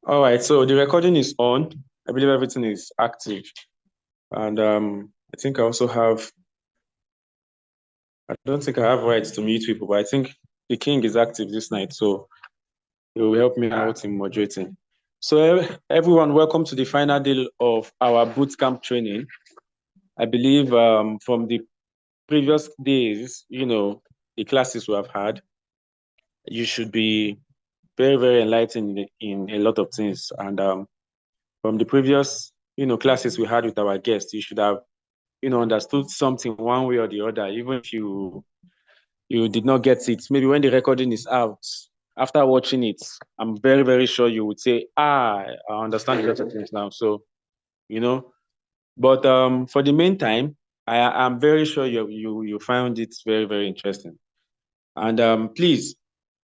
All right, so the recording is on. I believe everything is active. And I think I also have, I don't think I have rights to mute people, but I think the king is active this night, so he will help me out in moderating. So everyone, welcome to the final day of our bootcamp training. I believe from the previous days, the classes we have had, you should be very, very enlightened in a lot of things. And from the previous, classes we had with our guests, you should have understood something one way or the other, even if you did not get it. Maybe when the recording is out, after watching it, I'm very, very sure you would say, I understand a lot of things now. So, you know, but for the meantime, I'm very sure you found it very, very interesting. And please,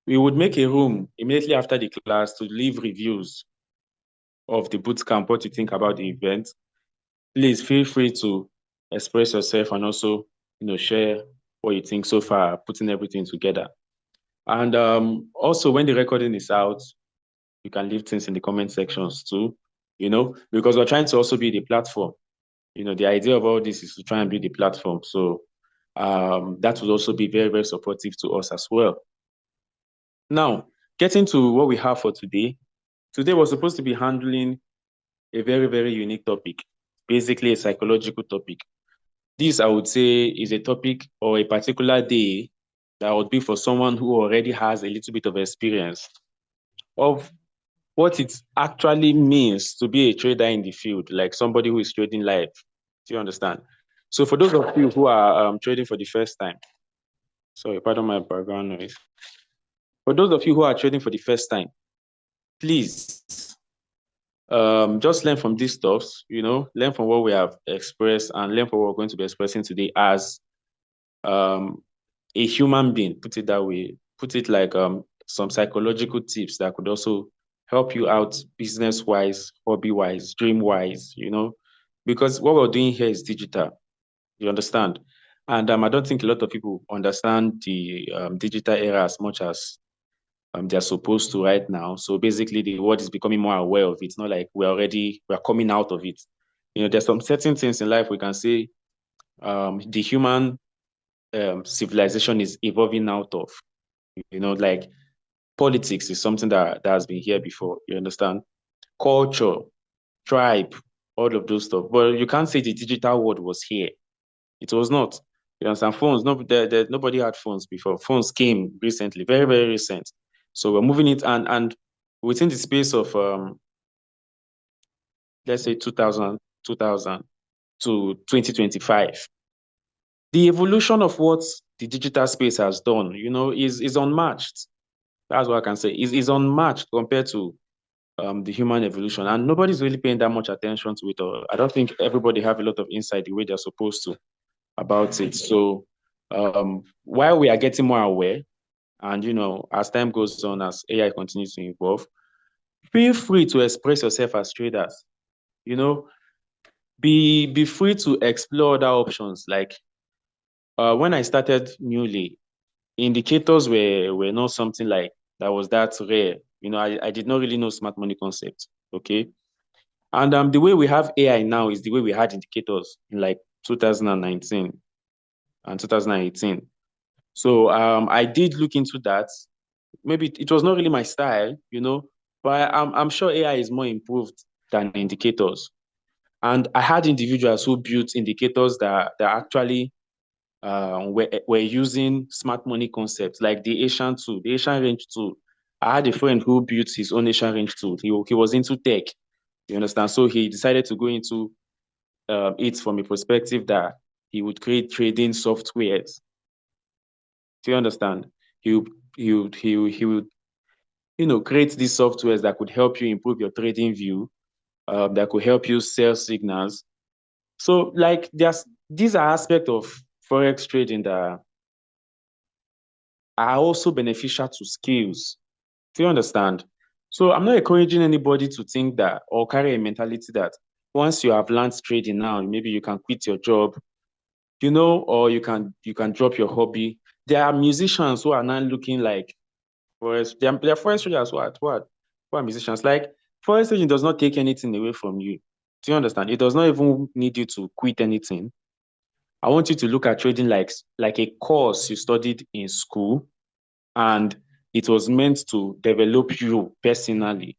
we would make a room immediately after the class to leave reviews of the bootcamp, what you think about the event. Please feel free to express yourself and also, share what you think so far, putting everything together. And also, when the recording is out, you can leave things in the comment sections too, because we're trying to also be the platform. The idea of all this is to try and be the platform. So that would also be very, very supportive to us as well. Now, getting to what we have for today. Today was supposed to be handling a very, very unique topic, basically a psychological topic. This, I would say, is a topic or a particular day that would be for someone who already has a little bit of experience of what it actually means to be a trader in the field, like somebody who is trading live. Do you understand? So for those of you who are trading for the first time, sorry, pardon my background noise. For those of you who are trading for the first time, please just learn from these stuffs, learn from what we have expressed and learn from what we're going to be expressing today as a human being, put it that way, put it like some psychological tips that could also help you out business-wise, hobby-wise, dream-wise, because what we're doing here is digital, you understand? And I don't think a lot of people understand the digital era as much as they're supposed to right now. So basically the world is becoming more aware of it. It's not like we're coming out of it. There's some certain things in life we can say the human civilization is evolving out of. Like politics is something that has been here before, you understand? Culture, tribe, all of those stuff. But you can't say the digital world was here. It was not. You understand? Phones, nobody had phones before. Phones came recently, very, very recent. So we're moving it and within the space of let's say 2000 to 2025. The evolution of what the digital space has done, is unmatched. That's what I can say. Is unmatched compared to the human evolution, and nobody's really paying that much attention to it. Or I don't think everybody have a lot of insight the way they're supposed to about it. So while we are getting more aware, and as time goes on, as AI continues to evolve, feel free to express yourself as traders. Be free to explore other options. Like when I started newly, indicators were not something like that was that rare. I did not really know smart money concept. Okay. And the way we have AI now is the way we had indicators in like 2019 and 2018. So I did look into that. Maybe it was not really my style, but I'm sure AI is more improved than indicators. And I had individuals who built indicators that actually were using smart money concepts like the Asian tool, the Asian range tool. I had a friend who built his own Asian range tool. He was into tech, you understand? So he decided to go into it from a perspective that he would create trading softwares. Do you understand? He would create these softwares that could help you improve your trading view, that could help you sell signals. So like these are aspects of Forex trading that are also beneficial to skills. Do you understand? So I'm not encouraging anybody to think that or carry a mentality that once you have learned trading now, maybe you can quit your job, or you can drop your hobby. There are musicians who are now looking like forest. They're forest traders who are musicians. Like Forex trading does not take anything away from you. Do you understand? It does not even need you to quit anything. I want you to look at trading like a course you studied in school, and it was meant to develop you personally.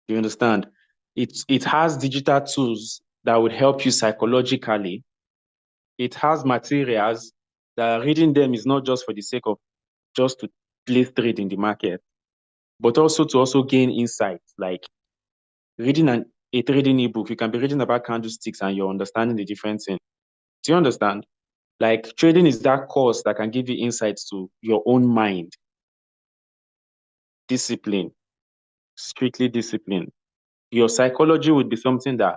You understand? It has digital tools that would help you psychologically. It has materials that reading them is not just for the sake of just to place trade in the market, but also to also gain insights. Like reading a trading ebook, you can be reading about candlesticks and you're understanding the different thing. Do you understand? Like trading is that course that can give you insights to your own mind, discipline, strictly discipline. Your psychology would be something that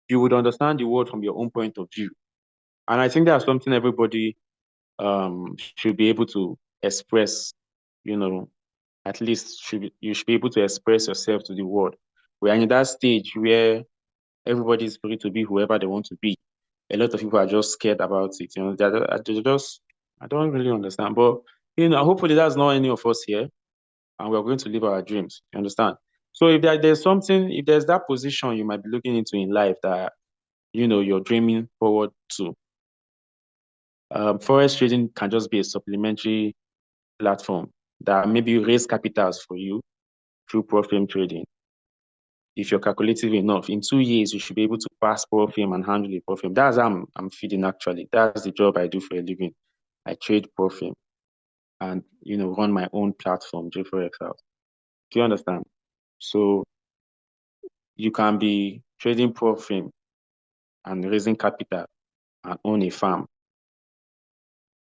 you would understand the world from your own point of view. And I think that's something everybody should be able to express, you know, at least you should be able to express yourself to the world. We are in that stage where everybody is free to be whoever they want to be. A lot of people are just scared about it. They're just, I don't really understand. But, hopefully that's not any of us here, and we're going to live our dreams. You understand? So if there's something, if there's that position you might be looking into in life that, you're dreaming forward to, forex trading can just be a supplementary platform that maybe raise capitals for you through prop firm trading. If you're calculative enough, in 2 years, you should be able to pass prop firm and handle a prop firm. That's how I'm feeding actually. That's the job I do for a living. I trade prop firm and, run my own platform, JayForexHouse. Do you understand? So you can be trading prop firm and raising capital and own a farm.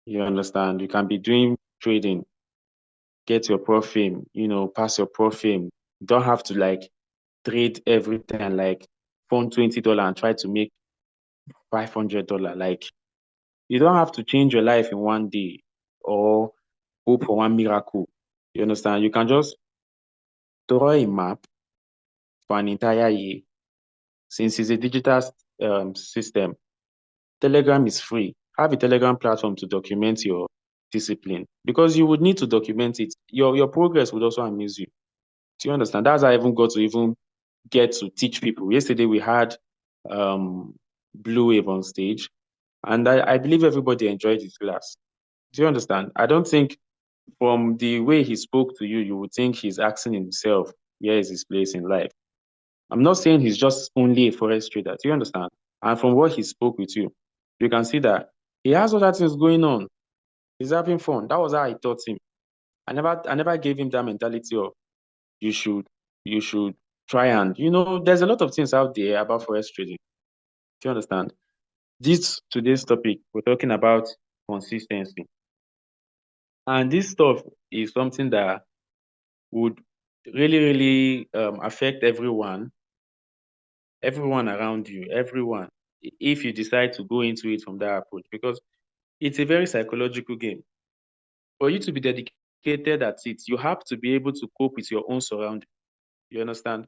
You understand? You can be doing trading, get your prop firm, pass your prop firm. You don't have to like trade everything like fund $20 and try to make $500. Like you don't have to change your life in one day or hope for one miracle. You understand? You can just draw a map for an entire year. Since it's a digital system, Telegram is free. Have a Telegram platform to document your discipline because you would need to document it. Your progress would also amuse you. Do you understand? That's how I even got to even get to teach people. Yesterday we had Blue Wave on stage, and I believe everybody enjoyed his class. Do you understand? I don't think from the way he spoke to you, you would think he's asking himself, where is his place in life? I'm not saying he's just only a forex trader. Do you understand? And from what he spoke with you, you can see that he has other things going on. He's having fun. That was how I taught him. I never gave him that mentality of you should you should try and there's a lot of things out there about forex trading. Do you understand? Today's topic, we're talking about consistency. And this stuff is something that would really, really affect everyone around you, everyone, if you decide to go into it from that approach, because it's a very psychological game. For you to be dedicated at it, you have to be able to cope with your own surroundings. You understand?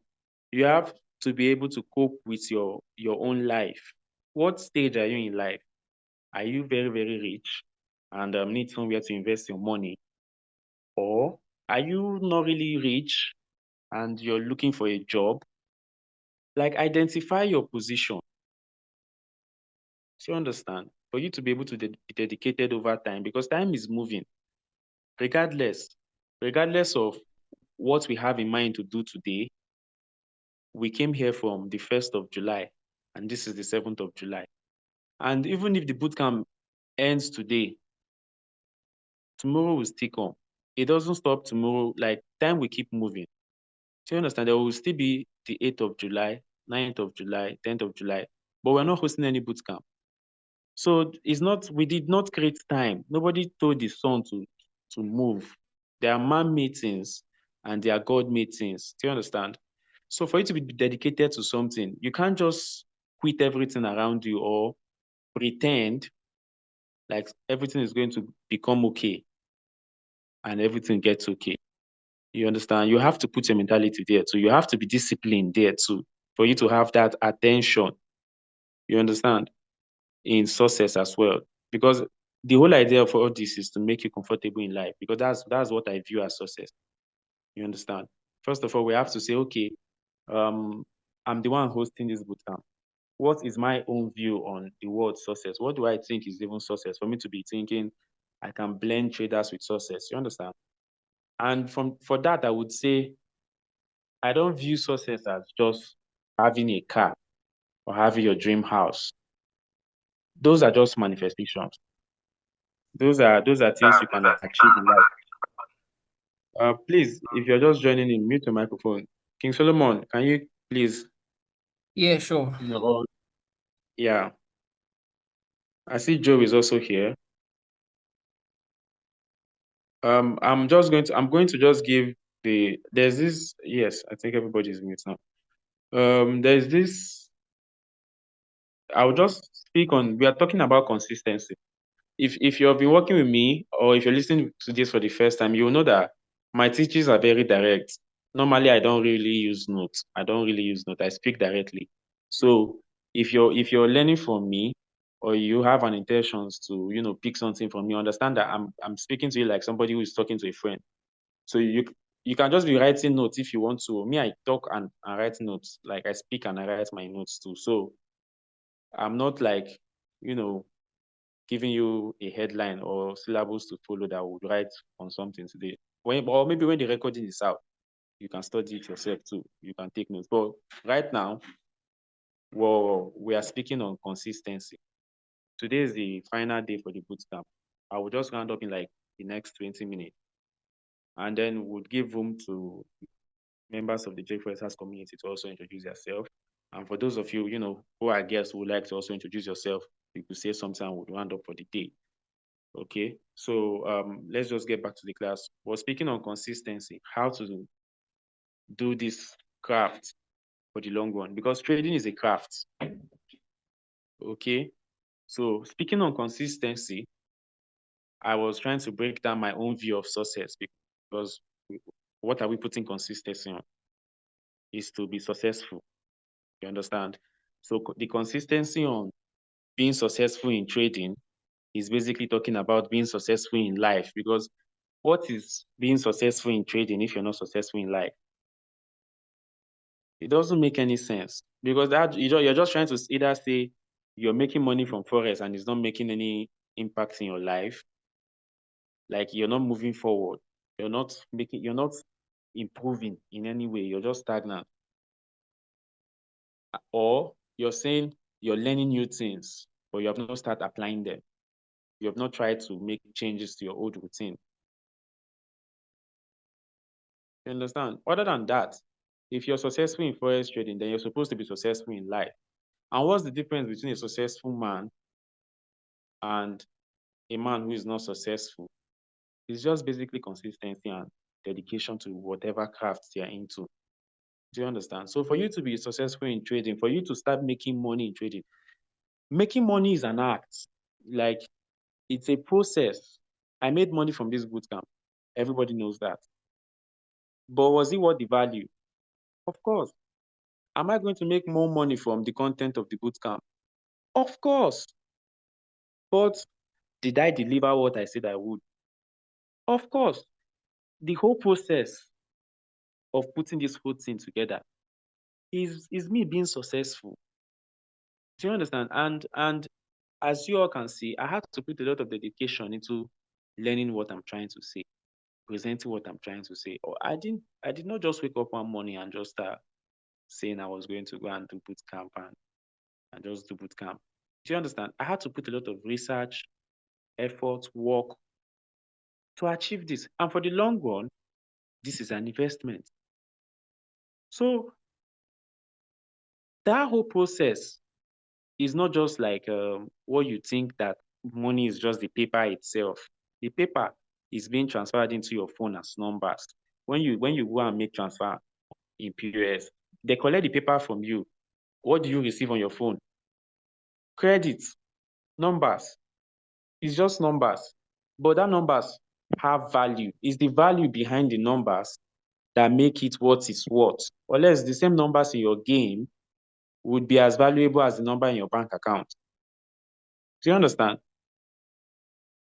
You have to be able to cope with your own life. What stage are you in life? Are you very, very rich and need somewhere to invest your money? Or are you not really rich and you're looking for a job? Like identify your position. Do you understand? For you to be able to be dedicated over time, because time is moving, regardless, regardless of what we have in mind to do today. We came here from the 1st of July, and this is the 7th of July. And even if the bootcamp ends today, tomorrow will still come. It doesn't stop tomorrow. Like time will keep moving. Do you understand? There will still be the 8th of July, 9th of July, 10th of July, but we're not hosting any bootcamp. So it's not, we did not create time. Nobody told the sun to move. There are man-made things and there are God-made things. Do you understand? So for you to be dedicated to something, you can't just quit everything around you or pretend like everything is going to become okay and everything gets okay. You understand? You have to put your mentality there too. You have to be disciplined there too for you to have that attention. You understand? In success as well. Because the whole idea of all this is to make you comfortable in life, because that's what I view as success. You understand? First of all, we have to say, okay, I'm the one hosting this bootcamp. What is my own view on the word success? What do I think is even success for me to be thinking I can blend traders with success? You understand? And for that, I would say I don't view success as just having a car or having your dream house. Those are just manifestations. Those are things you can achieve in life. Please, if you're just joining in, mute your microphone. King Solomon, can you please, Yeah, sure. yeah. I see Joe is also here. I'm going to just give there's this, yes, I think everybody's mute now. There's this, I'll just speak on, we are talking about consistency. If you've been working with me or if you're listening to this for the first time, you'll know that my teachings are very direct. Normally, I don't really use notes. I speak directly. So if you're learning from me or you have an intentions to, pick something from me, understand that I'm speaking to you like somebody who is talking to a friend. So you can just be writing notes if you want to. Me, I talk and write notes. Like I speak and I write my notes too. So I'm not like, you know, giving you a headline or syllables to follow that I would write on something today. Or maybe when the recording is out, you can study it yourself too. You can take notes. But right now, well, we are speaking on consistency. Today is the final day for the bootcamp. I will just round up in like the next 20 minutes. And then we'll give room to members of the JayForexHouse community to also introduce yourself. And for those of you, who are guests who would like to also introduce yourself, you could say something and we'll round up for the day. Okay, so let's just get back to the class. We're speaking on consistency, how to do this craft for the long run, because trading is a craft. Okay, so speaking on consistency, I was trying to break down my own view of success because what are we putting consistency on? Is to be successful. You understand? So the consistency on being successful in trading is basically talking about being successful in life, because what is being successful in trading if you're not successful in life? It doesn't make any sense, because that you're just trying to either say you're making money from Forex and it's not making any impact in your life, like you're not moving forward, you're not improving in any way, you're just stagnant. Or you're saying you're learning new things, but you have not started applying them. You have not tried to make changes to your old routine. You understand? Other than that, if you're successful in Forex trading, then you're supposed to be successful in life. And what's the difference between a successful man and a man who is not successful? It's just basically consistency and dedication to whatever craft you're into. Do you understand? So for you to be successful in trading, for you to start making money in trading, making money is an act. Like it's a process. I made money from this bootcamp. Everybody knows that. But was it worth the value? Of course. Am I going to make more money from the content of the bootcamp? Of course. But did I deliver what I said I would? Of course. The whole process of putting this whole thing together is me being successful. Do you understand? And as you all can see, I had to put a lot of dedication into learning what I'm trying to say, presenting what I'm trying to say. Or I did not just wake up one morning and just start saying I was going to go and do boot camp and just do boot camp. Do you understand? I had to put a lot of research, effort, work to achieve this. And for the long run, this is an investment. So that whole process is not just like what you think, that money is just the paper itself. The paper is being transferred into your phone as numbers. When you go and make transfer in POS, they collect the paper from you. What do you receive on your phone? Credit, numbers. It's just numbers. But that numbers have value. It's the value behind the numbers that make it what it's worth. Unless the same numbers in your game would be as valuable as the number in your bank account. Do you understand?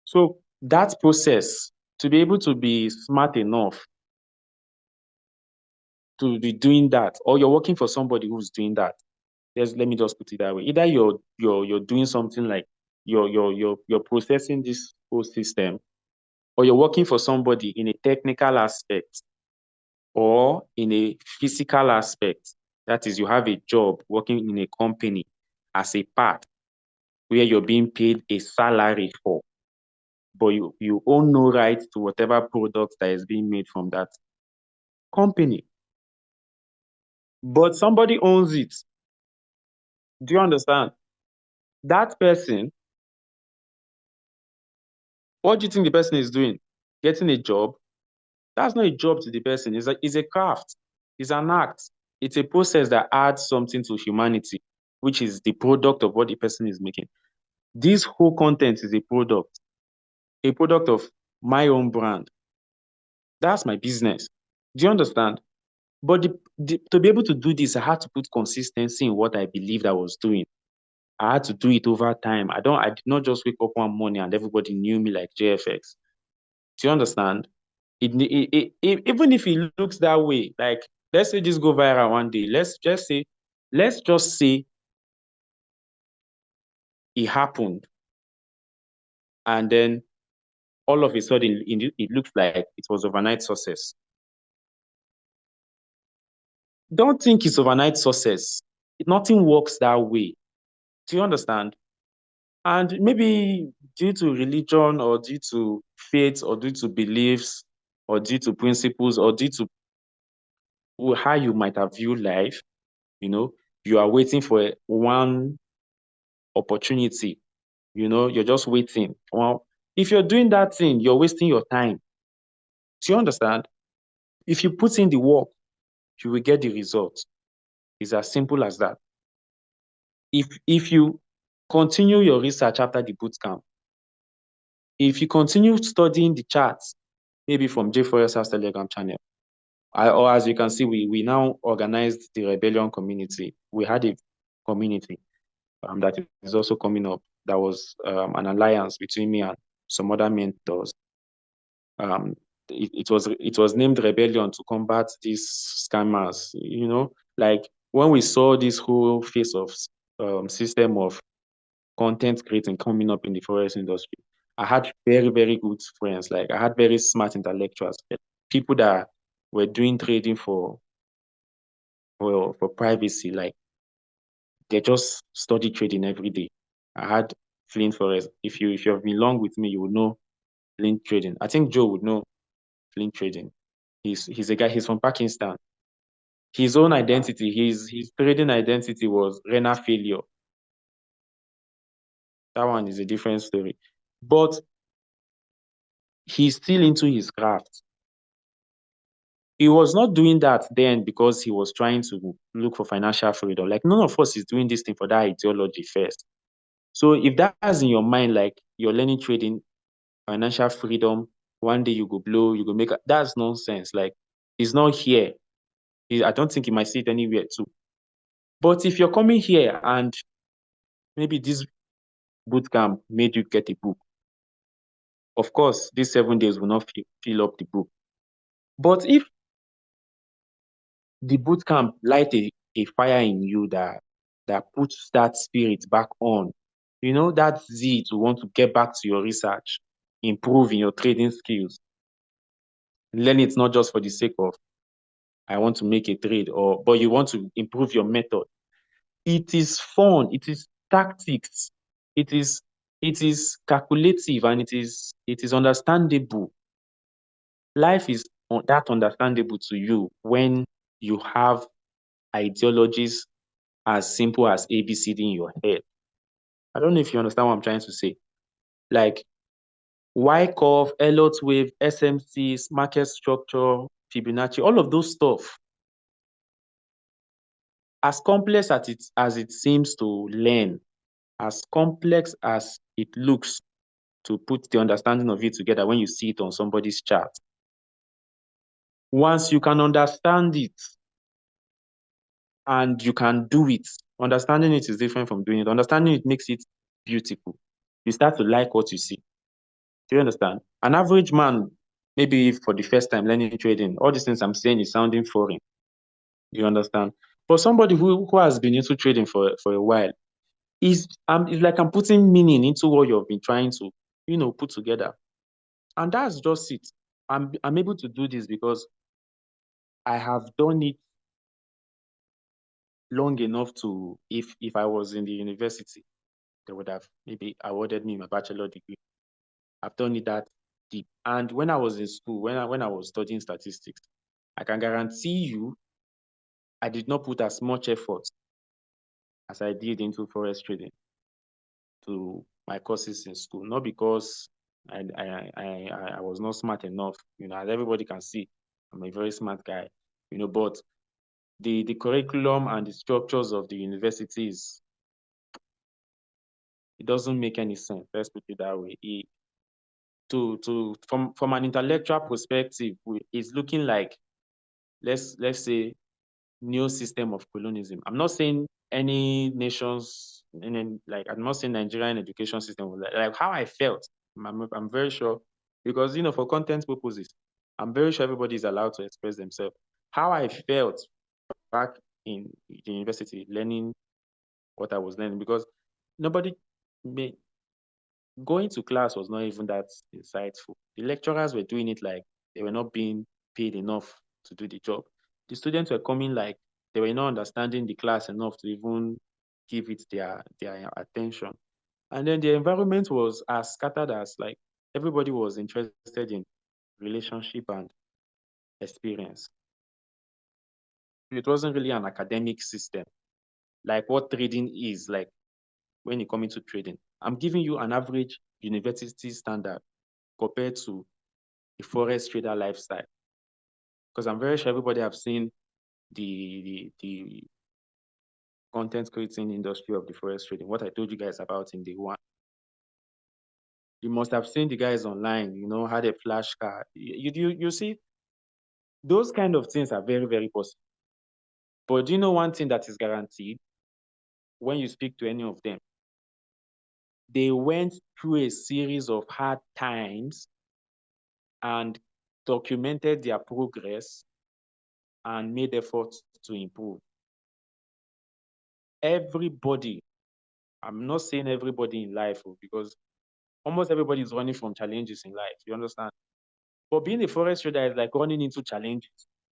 So that process, to be able to be smart enough to be doing that, or you're working for somebody who's doing that. Let me just put it that way. Either you're doing something like you're processing this whole system, or you're working for somebody in a technical aspect or in a physical aspect. That is, you have a job working in a company as a part where you're being paid a salary for, but you own no right to whatever product that is being made from that company. But somebody owns it. Do you understand? That person, what do you think the person is doing? Getting a job? That's not a job to the person. It's a craft. It's an act. It's a process that adds something to humanity, which is the product of what the person is making. This whole content is a product of my own brand. That's my business. Do you understand? But to be able to do this, I had to put consistency in what I believed I was doing. I had to do it over time. I did not just wake up one morning and everybody knew me like JayFx. Do you understand? Even if it looks that way, like let's say this go viral one day. Let's just say it happened, and then all of a sudden it looks like it was overnight success. Don't think it's overnight success. Nothing works that way. Do you understand? And maybe due to religion or due to faith or due to beliefs or due to principles or due to how you might have viewed life, you are waiting for one opportunity. You're just waiting. Well, if you're doing that thing, you're wasting your time. Do you understand? If you put in the work, you will get the results. It's as simple as that. If you continue your research after the bootcamp, if you continue studying the charts, maybe from JayForexHouse Telegram channel, or as you can see, we now organized the Rebellion community. We had a community that is also coming up. That was an alliance between me and some other mentors. It was named Rebellion to combat these scammers. Like when we saw this whole phase of system of content creating coming up in the Forex industry, I had very, very good friends. Like I had very smart intellectuals, people that were doing trading for privacy. Like they just study trading every day. I had Flint Forest. If you have been long with me, you would know Flint trading. I think Joe would know Flint trading. He's a guy. He's from Pakistan. His own identity, his trading identity was Rena failure. That one is a different story. But he's still into his craft. He was not doing that then because he was trying to look for financial freedom. Like none of us is doing this thing for that ideology first. So if that's in your mind, like you're learning trading, financial freedom, one day you go blow, you go make that's nonsense. Like it's not here. I don't think you might see it anywhere too. But if you're coming here and maybe this bootcamp made you get a book, of course, these 7 days will not fill up the book. But if the bootcamp light a fire in you that puts that spirit back on, that zeal to want to get back to your research, improve in your trading skills, learn it not just for the sake of I want to make a trade, but you want to improve your method. It is fun, it is tactics, it is calculative, and it is understandable. Life is that understandable to you when you have ideologies as simple as ABCD in your head. I don't know if you understand what I'm trying to say. Like Wyckoff, Elliott wave, SMCs, market structure, Fibonacci, all of those stuff. As complex as it seems to learn, as complex as it looks to put the understanding of it together when you see it on somebody's chart, once you can understand it and you can do it, understanding it is different from doing it. Understanding it makes it beautiful. You start to like what you see. Do you understand? An average man, maybe for the first time learning trading, all these things I'm saying is sounding foreign. You understand? For somebody who has been into trading for a while, it's like I'm putting meaning into what you've been trying to, put together. And that's just it. I'm able to do this because I have done it long enough to, if I was in the university, they would have maybe awarded me my bachelor degree. I've done it that deep. And when I was in school, when I was studying statistics, I can guarantee you I did not put as much effort as I did into forex trading to my courses in school. Not because I was not smart enough, as everybody can see, I'm a very smart guy, but the curriculum and the structures of the universities, it doesn't make any sense. Let's put it that way. From an intellectual perspective, it's looking like, let's say, new system of colonialism. I'm not saying any nations, like I'm not saying Nigerian education system, like how I felt. I'm very sure, because for content purposes, I'm very sure everybody is allowed to express themselves. How I felt back in the university, learning what I was learning, because nobody may, going to class was not even that insightful. The lecturers were doing it like they were not being paid enough to do the job. The students were coming like they were not understanding the class enough to even give it their attention. And then the environment was as scattered as, like, everybody was interested in relationship and experience. It wasn't really an academic system like what trading is like. When you come into trading, I'm giving you an average university standard compared to the forex trader lifestyle, because I'm very sure everybody have seen the content creating industry of the forex trading, what I told you guys about in day one. You must have seen the guys online, had a flash card. You see, those kind of things are very, very possible. But do you know one thing that is guaranteed? When you speak to any of them, they went through a series of hard times and documented their progress and made efforts to improve. Everybody, I'm not saying everybody in life, because almost everybody is running from challenges in life. You understand? But being a forex trader is like running into challenges.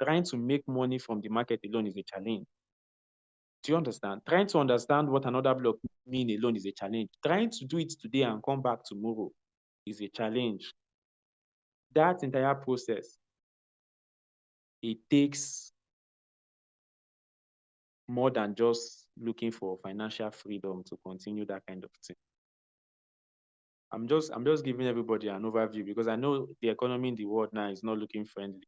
Trying to make money from the market alone is a challenge. Do you understand? Trying to understand what another block means alone is a challenge. Trying to do it today and come back tomorrow is a challenge. That entire process, it takes more than just looking for financial freedom to continue that kind of thing. I'm just giving everybody an overview, because I know the economy in the world now is not looking friendly.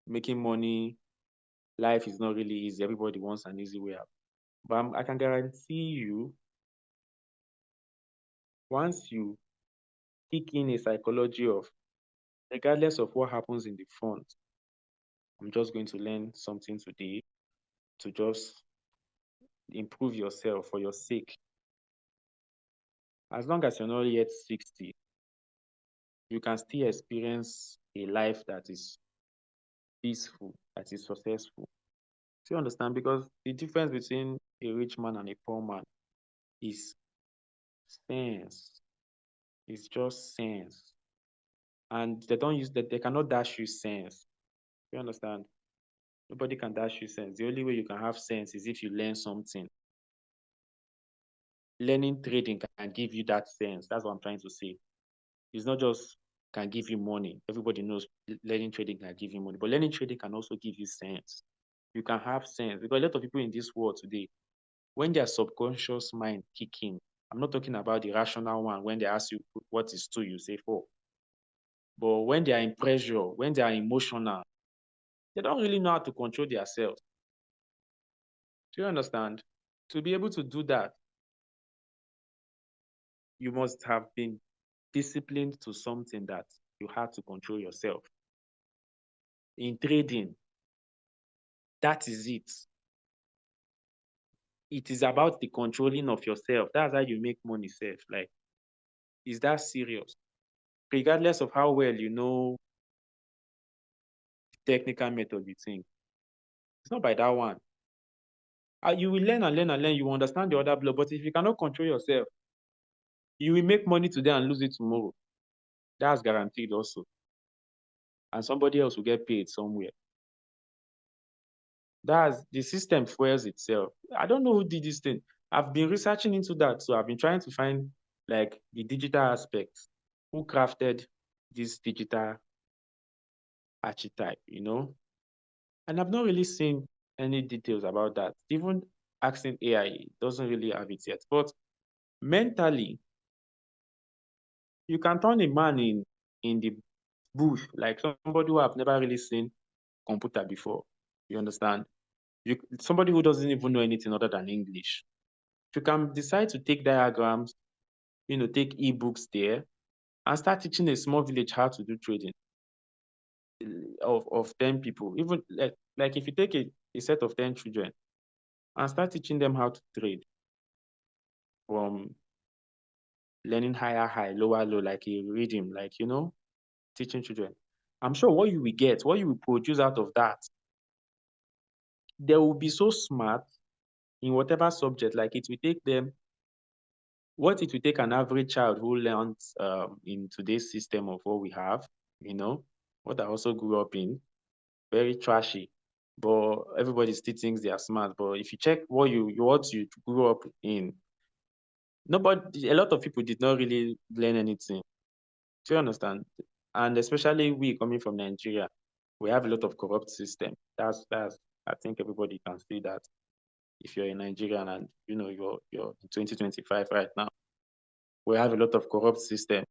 Making money, life is not really easy. Everybody wants an easy way out. But I can guarantee you, once you kick in a psychology of, regardless of what happens in the front, I'm just going to learn something today to just improve yourself for your sake. As long as you're not yet 60, you can still experience a life that is peaceful, that is successful. Do you understand? Because the difference between a rich man and a poor man is sense. It's just sense. And they don't use that, they cannot dash you sense. You understand? Nobody can dash you sense. The only way you can have sense is if you learn something. Learning trading can give you that sense. That's what I'm trying to say. It's not just can give you money. Everybody knows learning trading can give you money, but learning trading can also give you sense. You can have sense, because a lot of people in this world today, when their subconscious mind kick in, I'm not talking about the rational one, when they ask you what is two, you say four. But when they are in pressure, when they are emotional, they don't really know how to control themselves. Do you understand? To be able to do that, you must have been disciplined to something that you had to control yourself. In trading, that is it. It is about the controlling of yourself. That's how you make money safe. Like, is that serious? Regardless of how well you know the technical method you think, It's not by that one. You will learn and learn and learn. You will understand the other block. But if you cannot control yourself, you will make money today and lose it tomorrow. That's guaranteed also. And somebody else will get paid somewhere. That's the system fuels itself. I don't know who did this thing. I've been researching into that. So I've been trying to find like the digital aspects. Who crafted this digital archetype, And I've not really seen any details about that. Even asking AI doesn't really have it yet. But mentally, you can turn a man in the bush, like somebody who have never really seen computer before. You understand? Somebody who doesn't even know anything other than English. You can decide to take diagrams, take ebooks there, and start teaching a small village how to do trading of 10 people. Even like if you take a set of 10 children and start teaching them how to trade from learning higher high, lower low, like a rhythm, like teaching children. I'm sure what you will get, what you will produce out of that, they will be so smart in whatever subject, like it will take them what it will take an average child who learns in today's system of what we have, what I also grew up in, very trashy, but everybody still thinks they are smart. But if you check what you grew up in, a lot of people did not really learn anything. Do you understand? And especially we coming from Nigeria, we have a lot of corrupt system. That's I think everybody can see that if you're a Nigerian and you're in 2025 right now. We have a lot of corrupt system.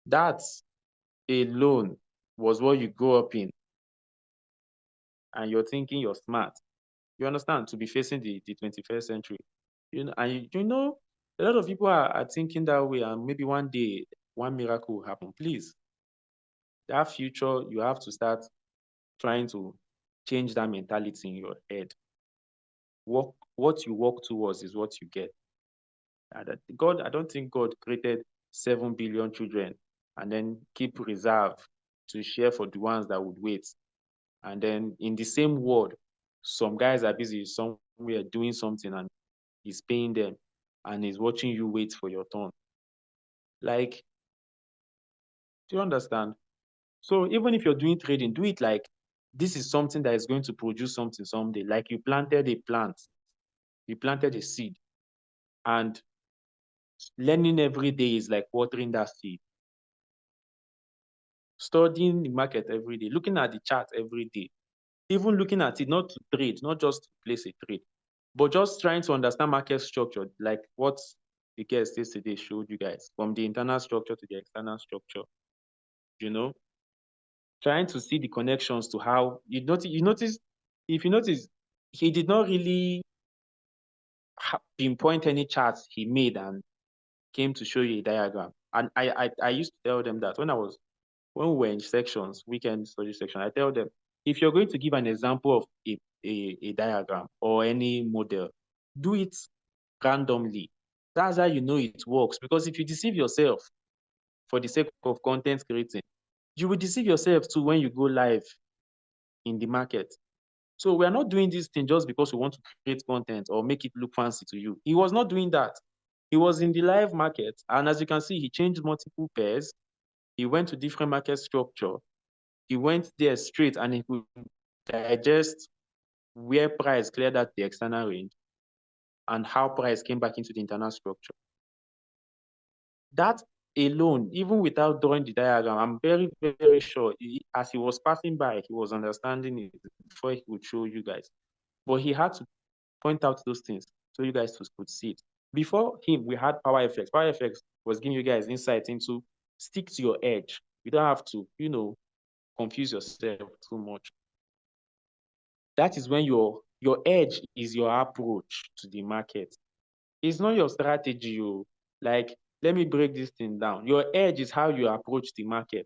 That alone was what you grow up in, and you're thinking you're smart. You understand? To be facing the 21st century, and a lot of people are thinking that way, and maybe one day one miracle will happen. Please, that future, you have to start trying to change that mentality in your head. What you work towards is what you get. And God, I don't think God created 7 billion children and then keep reserve to share for the ones that would wait. And then in the same world, some guys are busy somewhere doing something and he's paying them and he's watching you wait for your turn. Like, do you understand? So even if you're doing trading, do it like this is something that is going to produce something someday. Like you planted a plant, you planted a seed, and learning every day is like watering that seed. Studying the market every day, looking at the chart every day, even looking at it not to trade, not just to place a trade, but just trying to understand market structure, like what the guest yesterday showed you guys, from the internal structure to the external structure, trying to see the connections to how if you notice, he did not really pinpoint any charts he made and came to show you a diagram. And I used to tell them that when we were in sections, weekend study section, I tell them, if you're going to give an example of a diagram or any model, do it randomly. That's how you know it works. Because if you deceive yourself for the sake of content creating, you will deceive yourself too when you go live in the market. So we are not doing this thing just because we want to create content or make it look fancy to you. He was not doing that. He was in the live market. And as you can see, he changed multiple pairs. He went to different market structure. He went there straight and he could digest where price cleared out the external range and how price came back into the internal structure. That alone, even without drawing the diagram, I'm very, very sure as he was passing by, he was understanding it before he would show you guys. But he had to point out those things so you guys could see it. Before him, we had PowerFX. PowerFX was giving you guys insight into stick to your edge. You don't have to, confuse yourself too much. That is when your edge is your approach to the market. It's not your strategy. Like, let me break this thing down. Your edge is how you approach the market.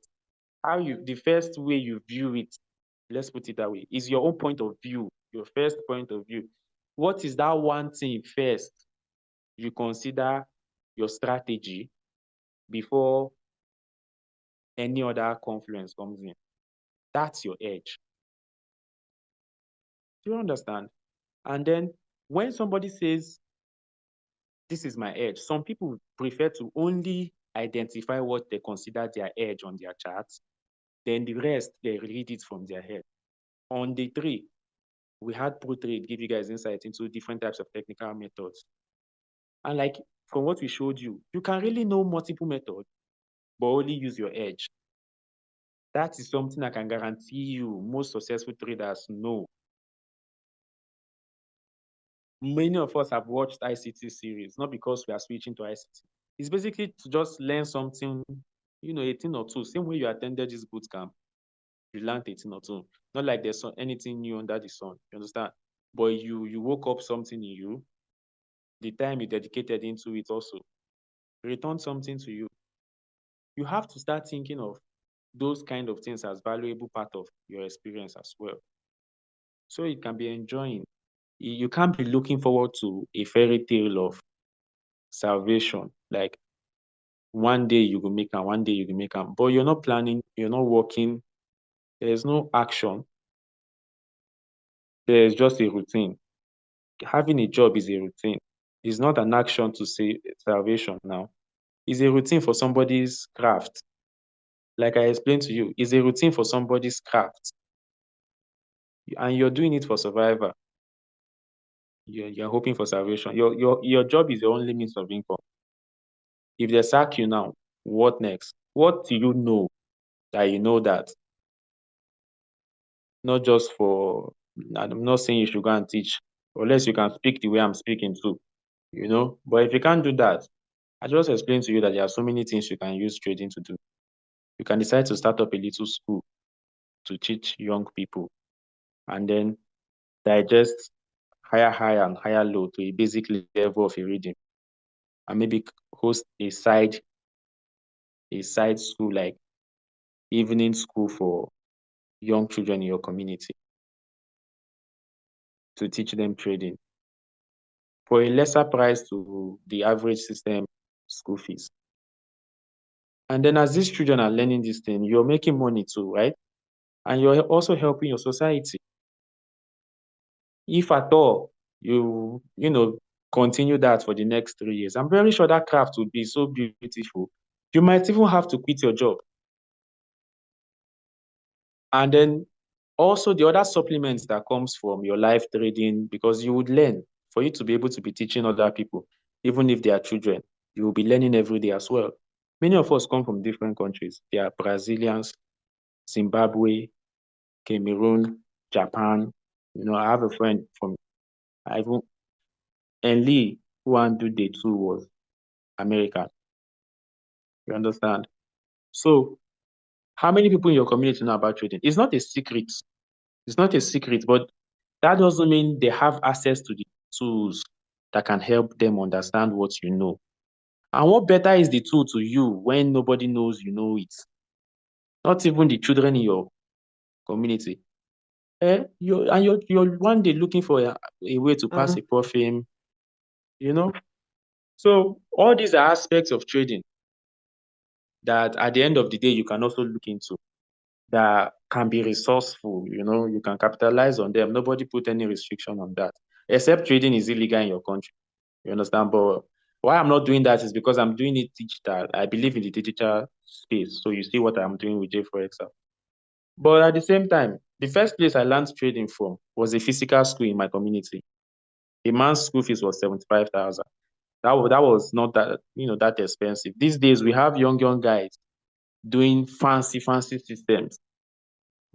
The first way you view it, let's put it that way, is your own point of view, your first point of view. What is that one thing first you consider your strategy before any other confluence comes in? That's your edge. Do you understand? And then when somebody says, this is my edge, some people prefer to only identify what they consider their edge on their charts. Then the rest, they read it from their head. On day 3, we had ProTrade give you guys insight into different types of technical methods. And like from what we showed you, you can really know multiple methods, but only use your edge. That is something I can guarantee you most successful traders know. Many of us have watched ICT series, not because we are switching to ICT. It's basically to just learn something, a thing or two. Same way you attended this boot camp, you learned a thing or two. Not like there's anything new under the sun, you understand? But you woke up something in you. The time you dedicated into it also returned something to you. You have to start thinking of those kind of things as valuable part of your experience as well. So it can be enjoying. You can't be looking forward to a fairy tale of salvation. Like one day you will make and one day you will make them. But you're not planning, you're not working, there's no action. There's just a routine. Having a job is a routine. It's not an action to say salvation now. It's a routine for somebody's craft. Like I explained to you, it's a routine for somebody's craft. And you're doing it for survival. You're hoping for salvation. Your job is your only means of income. If they sack you now, what next? What do you know that you know that? Not just for, I'm not saying you should go and teach, unless you can speak the way I'm speaking too, But if you can't do that, I just explained to you that there are so many things you can use trading to do. You can decide to start up a little school to teach young people and then digest higher high and higher low to a basic level of a reading, and maybe host a side school, like evening school for young children in your community to teach them trading for a lesser price to the average system school fees. And then as these children are learning this thing, you're making money too, right? And you're also helping your society. If at all you continue that for the next 3 years, I'm very sure that craft would be so beautiful. You might even have to quit your job. And then also the other supplements that comes from your life trading, because you would learn for you to be able to be teaching other people, even if they are children, you will be learning every day as well. Many of us come from different countries. They are Brazilians, Zimbabwe, Cameroon, Japan. I have a friend from even Lee who do day 2 was American. You understand? So how many people in your community know about trading? It's not a secret. It's not a secret, but that doesn't mean they have access to the tools that can help them understand what you know. And what better is the tool to you when nobody knows you know it? Not even the children in your community. You're one day looking for a way to pass a profit, you know? So all these are aspects of trading that at the end of the day you can also look into, that can be resourceful, you can capitalize on them. Nobody put any restriction on that, except trading is illegal in your country. You understand? But why I'm not doing that is because I'm doing it digital. I believe in the digital space. So you see what I'm doing with JayForexHouse. But at the same time, the first place I learned trading from was a physical school in my community. A man's school fees was 75,000. That was not that expensive. These days we have young guys doing fancy systems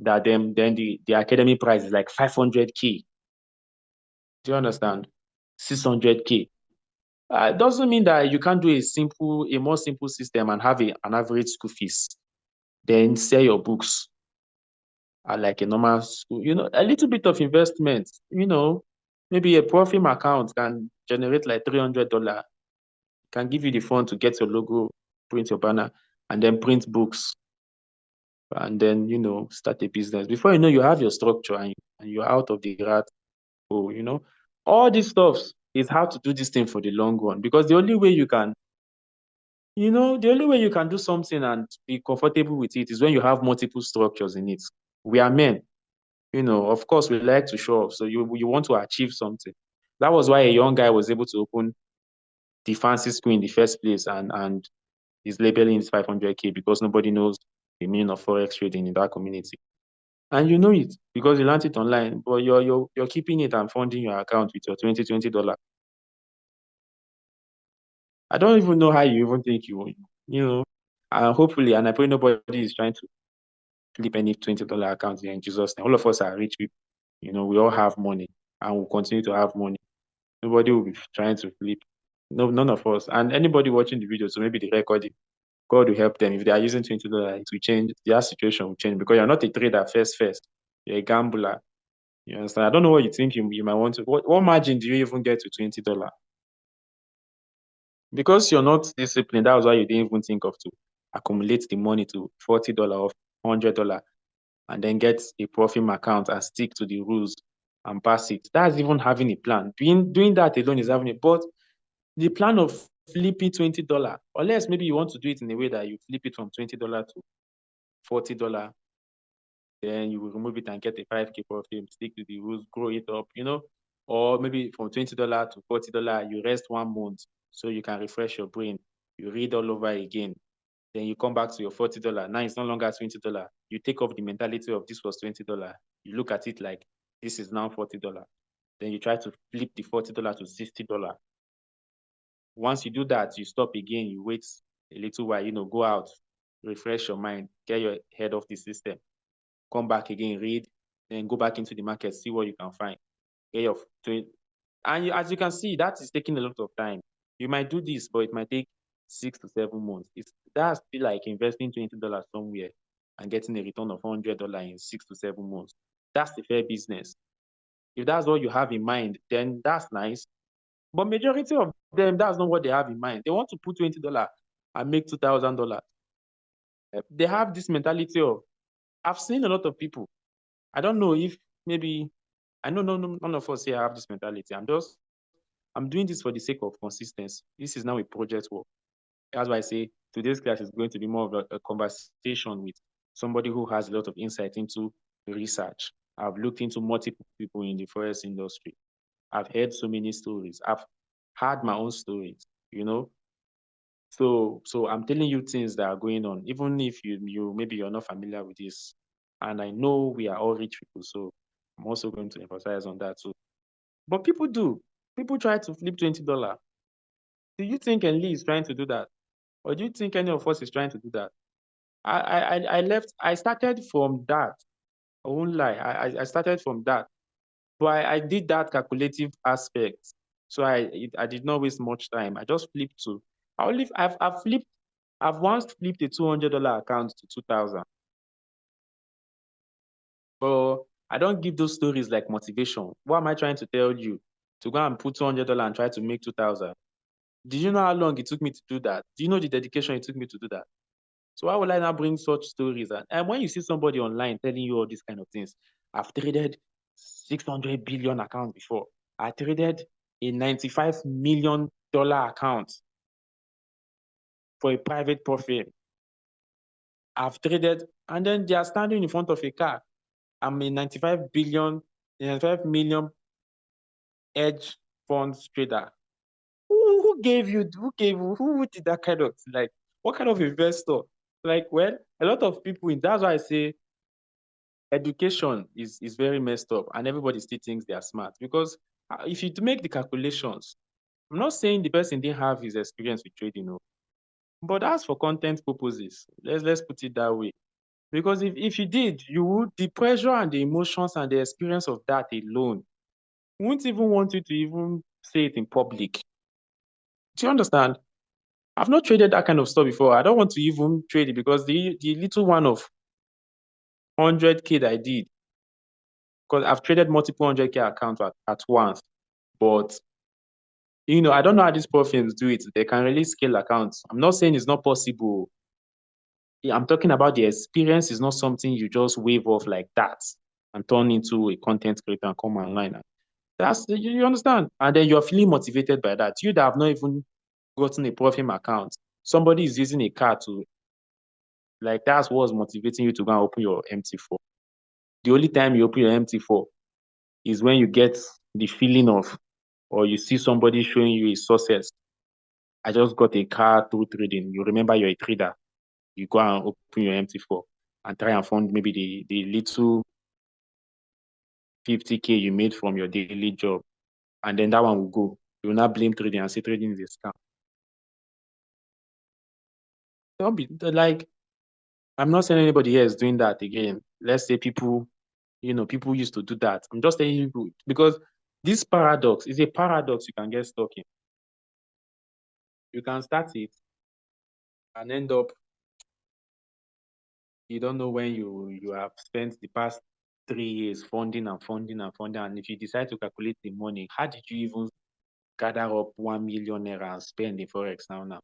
that then the academy price is like 500K. Do you understand? 600K. It doesn't mean that you can't do a more simple system and have an average school fees, then sell your books at like a normal school. A little bit of investment, maybe a profit account can generate like $300, can give you the fund to get your logo, print your banner, and then print books, and then, start a business. Before you know, you have your structure and you're out of the rat hole, All these stuff is how to do this thing for the long run, because the only way you can do something and be comfortable with it is when you have multiple structures in it. We are men. of course, we like to show off. So you want to achieve something. That was why a young guy was able to open the fancy school in the first place, and he's labeling it 500K because nobody knows the meaning of Forex trading in that community. And you know it because you learned it online, but you're keeping it and funding your account with your $20. I don't even know how you even think and hopefully, and I pray nobody is trying to flip any $20 account here in Jesus' name. All of us are rich people. We all have money and we'll continue to have money. Nobody will be trying to flip. No, none of us. And anybody watching the video, so maybe they record it, God will help them. If they are using $20, it will change. Their situation will change because you're not a trader first. You're a gambler. You understand? I don't know what you think you might want to. What margin do you even get to $20? Because you're not disciplined, that was why you didn't even think of to accumulate the money to $40 or $100 and then get a profit account and stick to the rules and pass it. That's even having a plan. Doing that alone is having it. But the plan of flipping $20, unless maybe you want to do it in a way that you flip it from $20 to $40, then you will remove it and get a 5K profit, stick to the rules, grow it up, or maybe from $20 to $40, you rest 1 month so you can refresh your brain. You read all over again. Then you come back to your $40. Now it's no longer $20. You take off the mentality of this was $20. You look at it like this is now $40. Then you try to flip the $40 to $60. Once you do that, you stop again, you wait a little while, go out, refresh your mind, get your head off the system, come back again, read, then go back into the market, see what you can find. And as you can see, that is taking a lot of time. You might do this, but it might take 6 to 7 months. That's still like investing $20 somewhere and getting a return of $100 in 6 to 7 months. That's the fair business. If that's what you have in mind, then that's nice. But majority of them, that's not what they have in mind. They want to put $20 and make $2,000. They have this mentality of, I've seen a lot of people. I don't know if maybe, I know none of us here have this mentality. I'm doing this for the sake of consistency. This is now a project work. That's why I say today's class is going to be more of a conversation with somebody who has a lot of insight into research. I've looked into multiple people in the Forex industry. I've heard so many stories. I've had my own stories, So I'm telling you things that are going on, even if you maybe you're not familiar with this. And I know we are all rich people, so I'm also going to emphasize on that too. But people do. People try to flip $20. Do you think Enli is trying to do that? Or do you think any of us is trying to do that? I started from that. I won't lie. I started from that. But I did that calculative aspect. So I did not waste much time. I just flipped to I've once flipped a $200 account to 2,000. But I don't give those stories like motivation. What am I trying to tell you? To go and put $200 and try to make 2,000. Do you know how long it took me to do that? Do you know the dedication it took me to do that? So why would I now bring such stories? And when you see somebody online telling you all these kind of things, I've traded 600 billion accounts before. I traded a $95 million account for a private profit. I've traded, and then they are standing in front of a car. I'm a 95 million hedge funds trader. Who did that kind of, like, what kind of investor? Like, well, a lot of people, that's why I say education is very messed up and everybody still thinks they are smart. Because if you make the calculations, I'm not saying the person didn't have his experience with trading, but as for content purposes, let's put it that way. Because if you did, you would, the pressure and the emotions and the experience of that alone wouldn't even want you to even say it in public. Do you understand? I've not traded that kind of stuff before. I don't want to even trade it because the little one of 100K that I did, because I've traded multiple 100K accounts at once. But I don't know how these profits do it. They can really scale accounts. I'm not saying it's not possible. I'm talking about the experience is not something you just wave off like that and turn into a content creator and come online. You understand? And then you're feeling motivated by that. You that have not even gotten a profit account, somebody is using a car to, like, that's what's motivating you to go and open your MT4. The only time you open your MT4 is when you get the feeling of, or you see somebody showing you a success. I just got a car through trading. You remember you're a trader. You go and open your MT4 and try and fund maybe the little 50K you made from your daily job. And then that one will go. You will not blame trading and say trading is a scam. Don't be like, I'm not saying anybody else doing that again. Let's say people, people used to do that. I'm just saying you, because this paradox is a paradox you can get stuck in. You can start it and end up, you don't know when you have spent the past 3 years funding and funding and funding. And if you decide to calculate the money, how did you even gather up 1 million naira and spend in Forex now?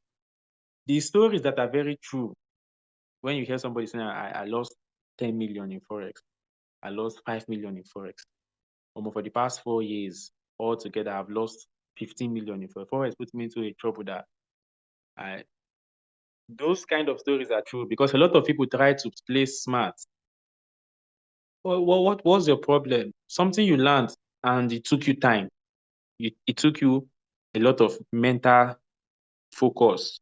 The stories that are very true, when you hear somebody saying, I lost 10 million in Forex, I lost 5 million in Forex. For the past 4 years, altogether, I've lost 15 million in Forex. Forex put me into a trouble that those kind of stories are true because a lot of people try to play smart. Well, what was your problem? Something you learned and it took you time. It took you a lot of mental focus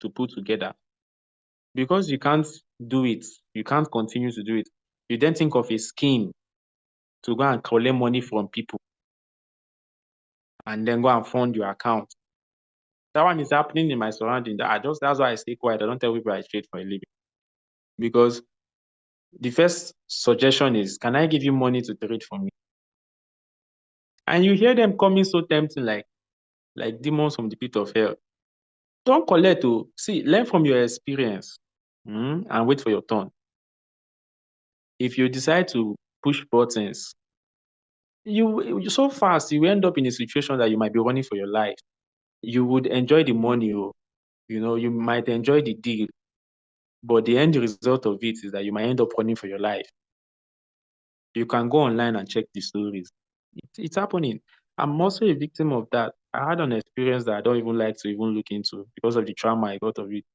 to put together. Because you can't do it, you can't continue to do it. You then think of a scheme to go and collect money from people and then go and fund your account. That one is happening in my surrounding. That's why I stay quiet. I don't tell people I trade for a living. Because the first suggestion is, can I give you money to trade for me? And you hear them coming so tempting, like demons from the pit of hell. Don't collect to see, learn from your experience, and wait for your turn. If you decide to push buttons, you so fast, you end up in a situation that you might be running for your life. You would enjoy the money, you might enjoy the deal, but the end result of it is that you might end up running for your life. You can go online and check the stories. It's happening. I'm also a victim of that. I had an experience that I don't even like to even look into because of the trauma I got of it.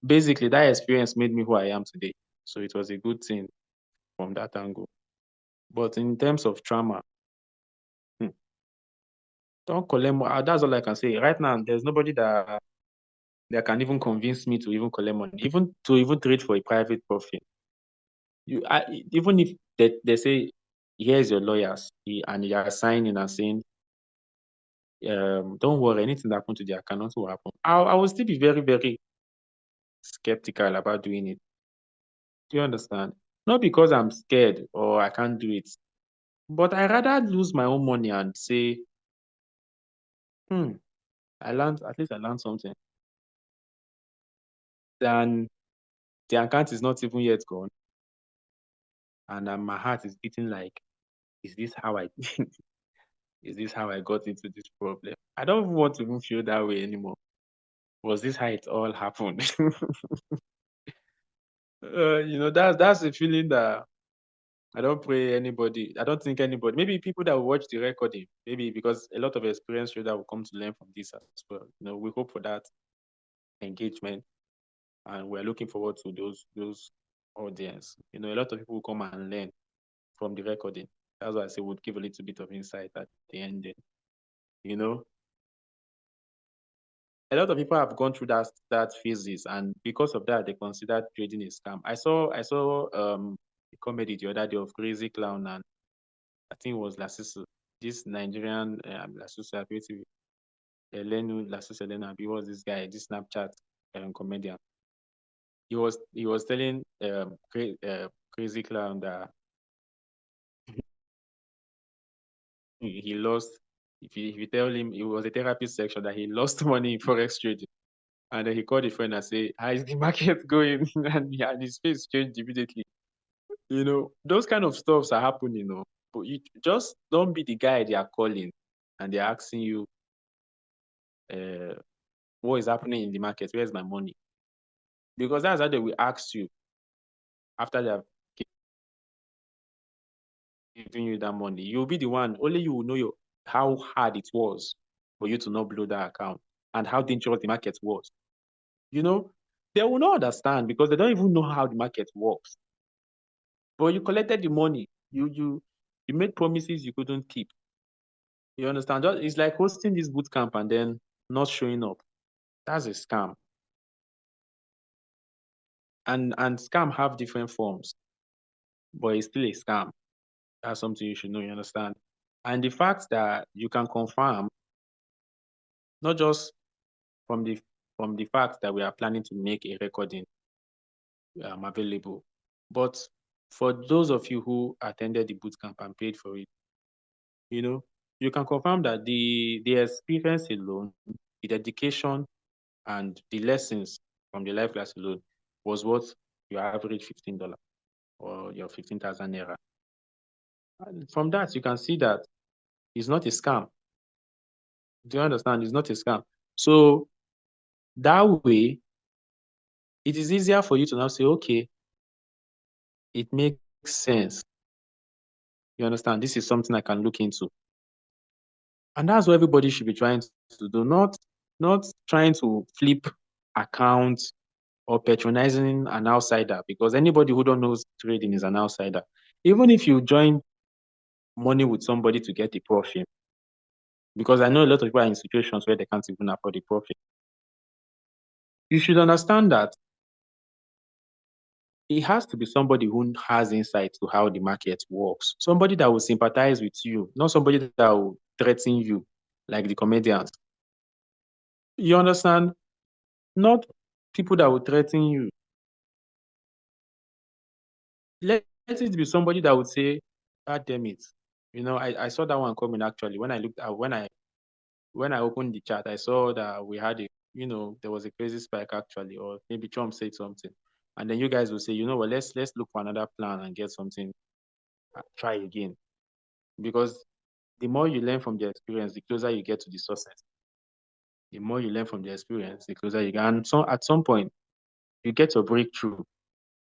Basically, that experience made me who I am today. So it was a good thing from that angle. But in terms of trauma, don't collect more. That's all I can say. Right now, there's nobody that can even convince me to even collect money, even to even trade for a private profit. Even if they say, here's your lawyers, and you are signing and saying, don't worry, anything that happens to the account will happen. I will still be very, very skeptical about doing it. Do you understand? Not because I'm scared or I can't do it, but I rather lose my own money and say, at least I learned something, than the account is not even yet gone. And my heart is beating like, is this how I is this how I got into this problem? I don't want to even feel that way anymore. Was this how it all happened? That's a feeling that I don't pray anybody. I don't think anybody. Maybe people that will watch the recording. Maybe because a lot of experienced traders will come to learn from this as well. We hope for that engagement, and we're looking forward to those audience. A lot of people will come and learn from the recording. That's why I say we'll give a little bit of insight at the end. A lot of people have gone through that phases, and because of that, they consider trading a scam. I saw a comedy the other day of Crazy Clown, and I think it was Lasisu, this Nigerian Lasisu, Elenu Lasisu Elena. He was this guy, this Snapchat comedian. He was telling Crazy Clown that he lost. If you tell him, it was a therapy section, that he lost money in Forex trading. And then he called a friend and said, how is the market going? and his face changed immediately. Those kind of stuffs are happening. But you just don't be the guy they are calling and they're asking you, what is happening in the market? Where's my money? Because that's how they will ask you after they have given you that money. You'll be the one, only you will know how hard it was for you to not blow that account and how dangerous the market was. They will not understand because they don't even know how the market works. But you collected the money. You made promises you couldn't keep. You understand? It's like hosting this boot camp and then not showing up. That's a scam. And scam have different forms, but it's still a scam. That's something you should know, you understand? And the fact that you can confirm, not just from the fact that we are planning to make a recording available, but for those of you who attended the bootcamp and paid for it, you can confirm that the experience alone, the dedication, and the lessons from the live class alone was worth your average $15 or your 15,000 naira. And from that, you can see that it's not a scam. Do you understand? It's not a scam. So that way, it is easier for you to now say, okay, it makes sense. You understand? This is something I can look into. And that's what everybody should be trying to do, not trying to flip accounts or patronizing an outsider, because anybody who don't know trading is an outsider. Even if you join money with somebody to get the profit, because I know a lot of people are in situations where they can't even afford the profit. You should understand that it has to be somebody who has insight to how the market works. Somebody that will sympathize with you, not somebody that will threaten you like the comedians. You understand? Not people that will threaten you. Let it be somebody that would say, God damn it. I saw that one coming actually. When I opened the chat, I saw that we had there was a crazy spike actually, or maybe Trump said something. And then you guys will say, well, let's look for another plan and get something, try again. Because the more you learn from the experience, the closer you get to the success. The more you learn from the experience, the closer you get. And so at some point, you get your breakthrough.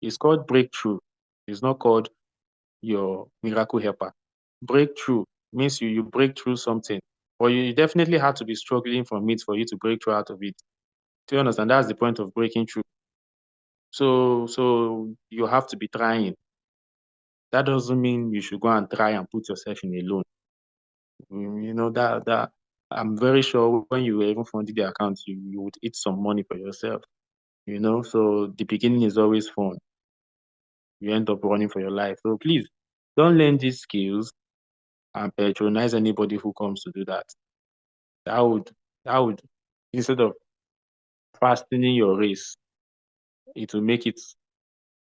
It's called breakthrough. It's not called your miracle helper. Breakthrough means you break through something, or you definitely have to be struggling from it for you to break through out of it. Do you understand? That's the point of breaking through. So you have to be trying. That doesn't mean you should go and try and put yourself in a loan. That I'm very sure when you even funded the account, you would eat some money for yourself. So the beginning is always fun. You end up running for your life. So please don't learn these skills and patronize anybody who comes to do that. That would instead of fastening your race, it will make it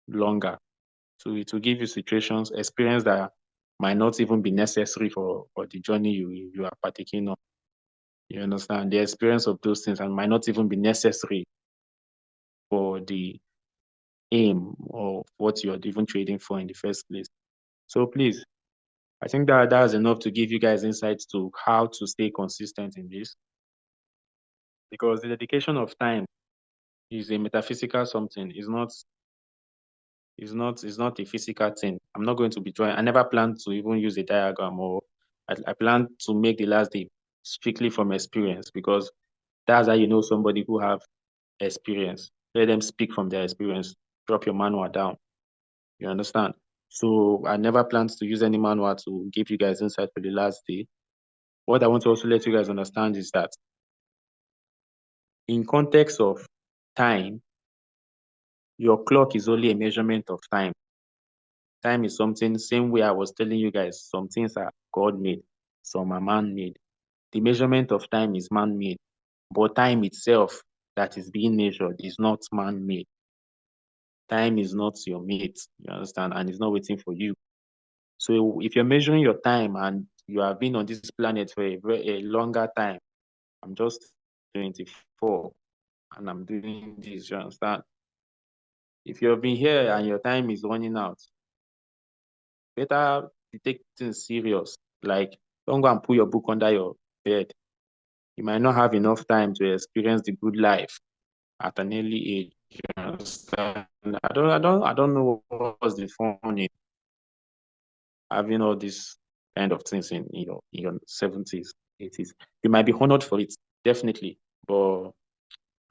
longer. So it will give you situations, experience that might not even be necessary for the journey you are partaking on. You understand? The experience of those things and might not even be necessary for the aim of what you're even trading for in the first place. So please, I think that's enough to give you guys insights to how to stay consistent in this. Because the dedication of time is a metaphysical something. It's not a physical thing. I'm not going to be drawing. I never planned to even use a diagram, or I plan to make the last day strictly from experience, because that's how you know somebody who have experience. Let them speak from their experience. Drop your manual down. You understand? So I never planned to use any manual to give you guys insight for the last day. What I want to also let you guys understand is that in context of time, your clock is only a measurement of time. Time is something, same way I was telling you guys, some things are God-made, some are man-made. The measurement of time is man-made, but time itself that is being measured is not man-made. Time is not your mate, you understand, and it's not waiting for you. So if you're measuring your time and you have been on this planet for a longer time, I'm just 24 and I'm doing this, you understand? If you've been here and your time is running out, better take things serious. Like, don't go and put your book under your bed. You might not have enough time to experience the good life at an early age. You understand? I don't know what's the fun in having all these kind of things in your 70s, 80s. You might be honored for it, definitely, but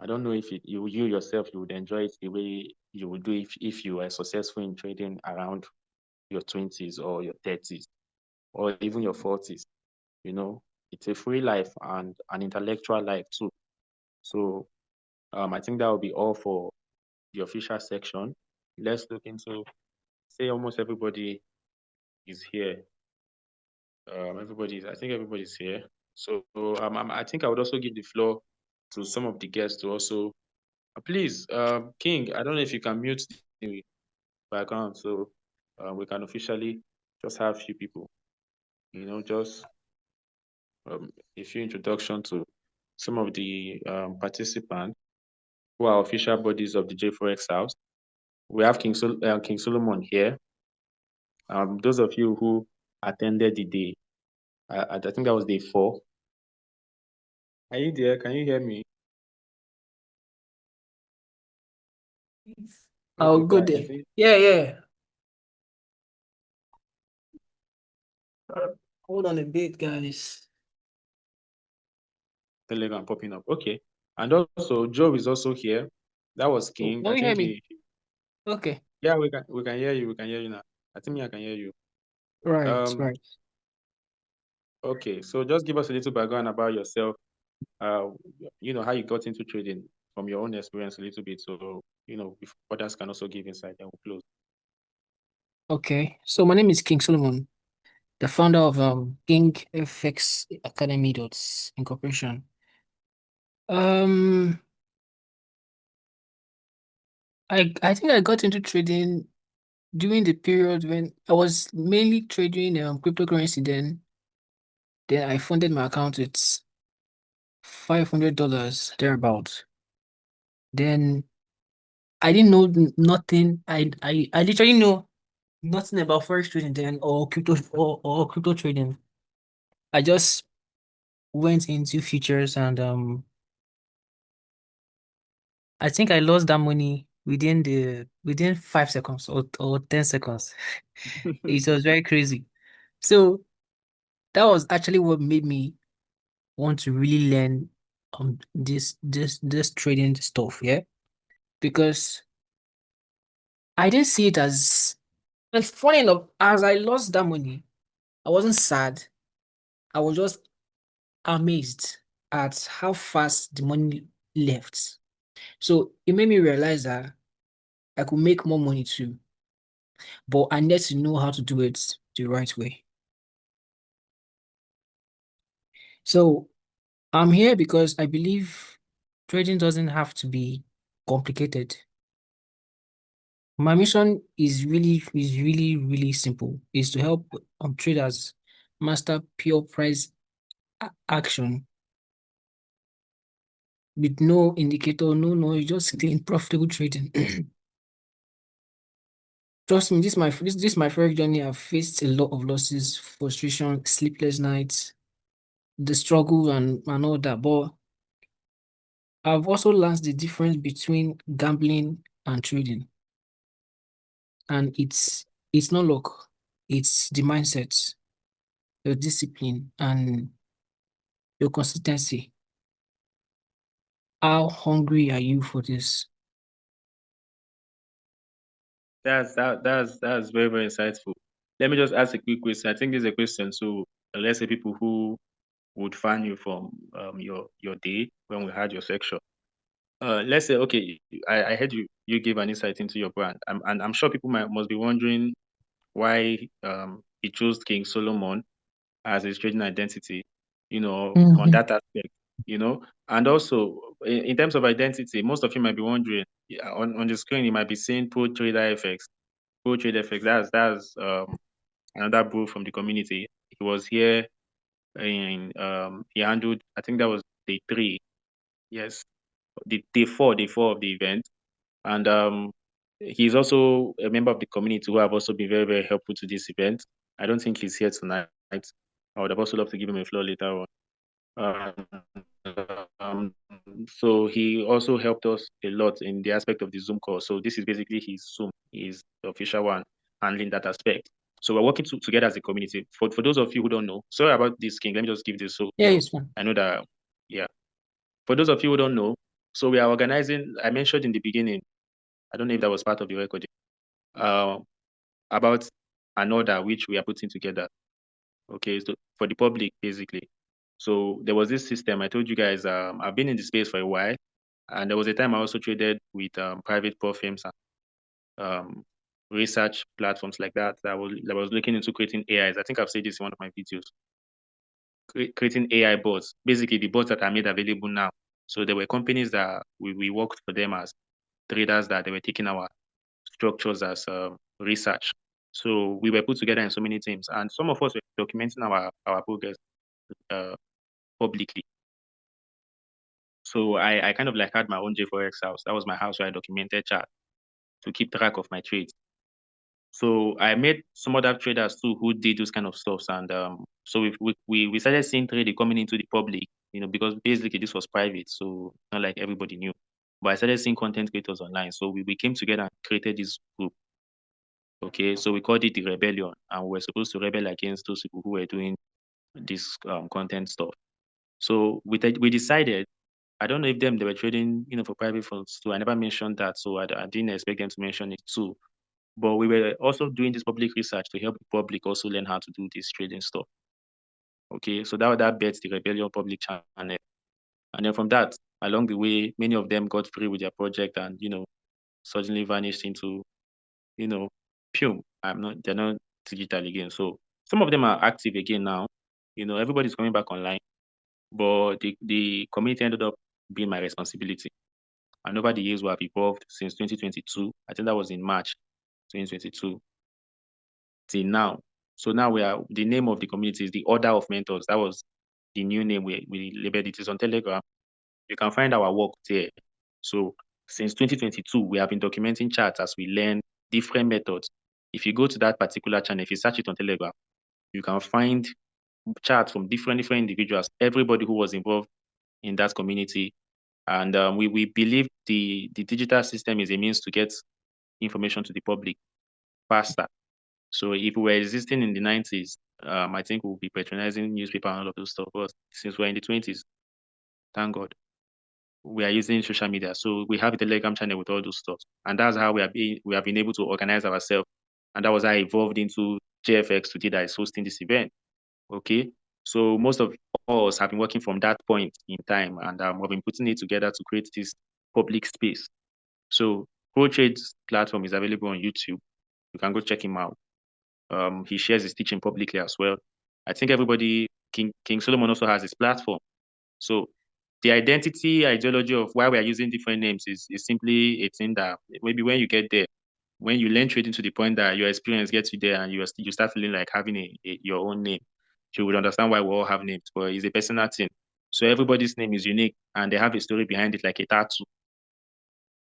I don't know if you yourself you would enjoy it the way you would do if you were successful in trading around your 20s or your 30s or even your 40s. It's a free life and an intellectual life too. So I think that will be all for the official section. Let's look into, say almost everybody is here. I think everybody's here. So I think I would also give the floor to some of the guests to also, please, King, I don't know if you can mute the background so we can officially just have a few people, just a few introduction to some of the participants who are official bodies of the JayForexHouse House. We have King Solomon here. Those of you who attended the day, I think that was day 4. Are you there? Can you hear me? Oh, Okay, good fine. I day. think Yeah. Hold on a bit, guys. Telegram popping up. Okay. And also Joe is also here. That was Oh, King. can I you hear think me? Okay. yeah, we can hear you. We can hear you now. I think I can hear you. Um, Right. okay, so just give us a little background about yourself. Uh, how you got into trading from your own experience a little bit. So, if others can also give insight, then we'll close. Okay. So my name is King Solomon, the founder of King FX Academy Incorporation. Um, I think I got into trading during the period when I was mainly trading cryptocurrency. Then I funded my account with $500 thereabout. Then I didn't know nothing. I literally know nothing about forex trading then or crypto trading. I just went into futures and I think I lost that money within 5 seconds or 10 seconds. It was very crazy. So that was actually what made me want to really learn this trading stuff, yeah. Because I didn't see it as, and funny enough, as I lost that money, I wasn't sad. I was just amazed at how fast the money left. So it made me realize that I could make more money too, but I need to know how to do it the right way. So I'm here because I believe trading doesn't have to be complicated. My mission is really simple. Is to help traders master pure price action with no indicator, no noise, just clean, profitable trading. Trust me, this is my first journey. I've faced a lot of losses, frustration, sleepless nights, the struggle and all that. But I've also learned the difference between gambling and trading. And it's not luck, it's the mindset, your discipline, and your consistency. How hungry are you for this? That's very, very insightful. Let me just ask a quick question. I think this is a question to, let's say, people who would find you from your day when we had your section. Let's say, okay, I heard you gave an insight into your brand. And I'm sure people must be wondering why he chose King Solomon as his trading identity, on Mhm. that aspect, And also, in terms of identity, most of you might be wondering, on the screen, you might be seeing Pro Trader FX. Pro Trader FX, that's another bro from the community. He was here he handled, I think that was day 3. Yes, the day 4 of the event. And he's also a member of the community who have also been very, very helpful to this event. I don't think he's here tonight. I would have also loved to give him a floor later on. Um, so he also helped us a lot in the aspect of the Zoom call. So this is basically his Zoom, is the official one handling that aspect. So we're working together as a community. For those of you who don't know, sorry about this, King. Let me just give this. So Yeah, it's fine. I know that, yeah. For those of you who don't know, so we are organizing. I mentioned in the beginning, I don't know if that was part of the recording, uh, about an order which we are putting together. Okay, so for the public basically. So there was this system. I told you guys, I've been in the space for a while, and there was a time I also traded with private pro firms and research platforms like that. That was looking into creating AIs. I think I've said this in one of my videos. Creating AI bots, basically the bots that are made available now. So there were companies that we worked for them as traders, that they were taking our structures as research. So we were put together in so many teams, and some of us were documenting our progress publicly. So I kind of like had my own JayForexHouse. That was my house where I documented chart to keep track of my trades. So I met some other traders too who did those kind of stuffs, and so we started seeing trading coming into the public, because basically this was private, so not like everybody knew. But I started seeing content creators online, so we came together and created this group. Okay, so we called it the Rebellion, and we were supposed to rebel against those people who were doing this content stuff. So we decided. I don't know if they were trading, for private funds too. I never mentioned that, so I didn't expect them to mention it too. But we were also doing this public research to help the public also learn how to do this trading stuff. Okay, so that bets the Rebellion public channel. And then from that, along the way, many of them got free with their project and, suddenly vanished into, Pume. They're not digital again. So some of them are active again now. Everybody's coming back online, but the community ended up being my responsibility. And over the years, we have evolved since 2022. I think that was in March 2022 till now. So now the name of the community is the Order of Mentors. That was the new name we labeled it. Is on Telegram. You can find our work there. So since 2022, we have been documenting charts as we learn different methods. If you go to that particular channel, if you search it on Telegram, you can find charts from different individuals, everybody who was involved in that community. And we believe the digital system is a means to get information to the public faster. So if we were existing in the 90s, I think we'll be patronizing newspaper and all of those stuff. But since we're in the 20s, thank God, we are using social media. So we have a Telegram channel with all those stuff. And that's how we have been able to organize ourselves. And that was how I evolved into JayFx today that is hosting this event. Okay. So most of us have been working from that point in time, and we've been putting it together to create this public space. So ProTrade's platform is available on YouTube. You can go check him out. He shares his teaching publicly as well. I think everybody, King Solomon also has his platform. So the ideology of why we are using different names is simply a thing that maybe when you get there, when you learn trading to the point that your experience gets you there and you start feeling like having your own name, you would understand why we all have names, but it's a personal thing. So everybody's name is unique and they have a story behind it, like a tattoo.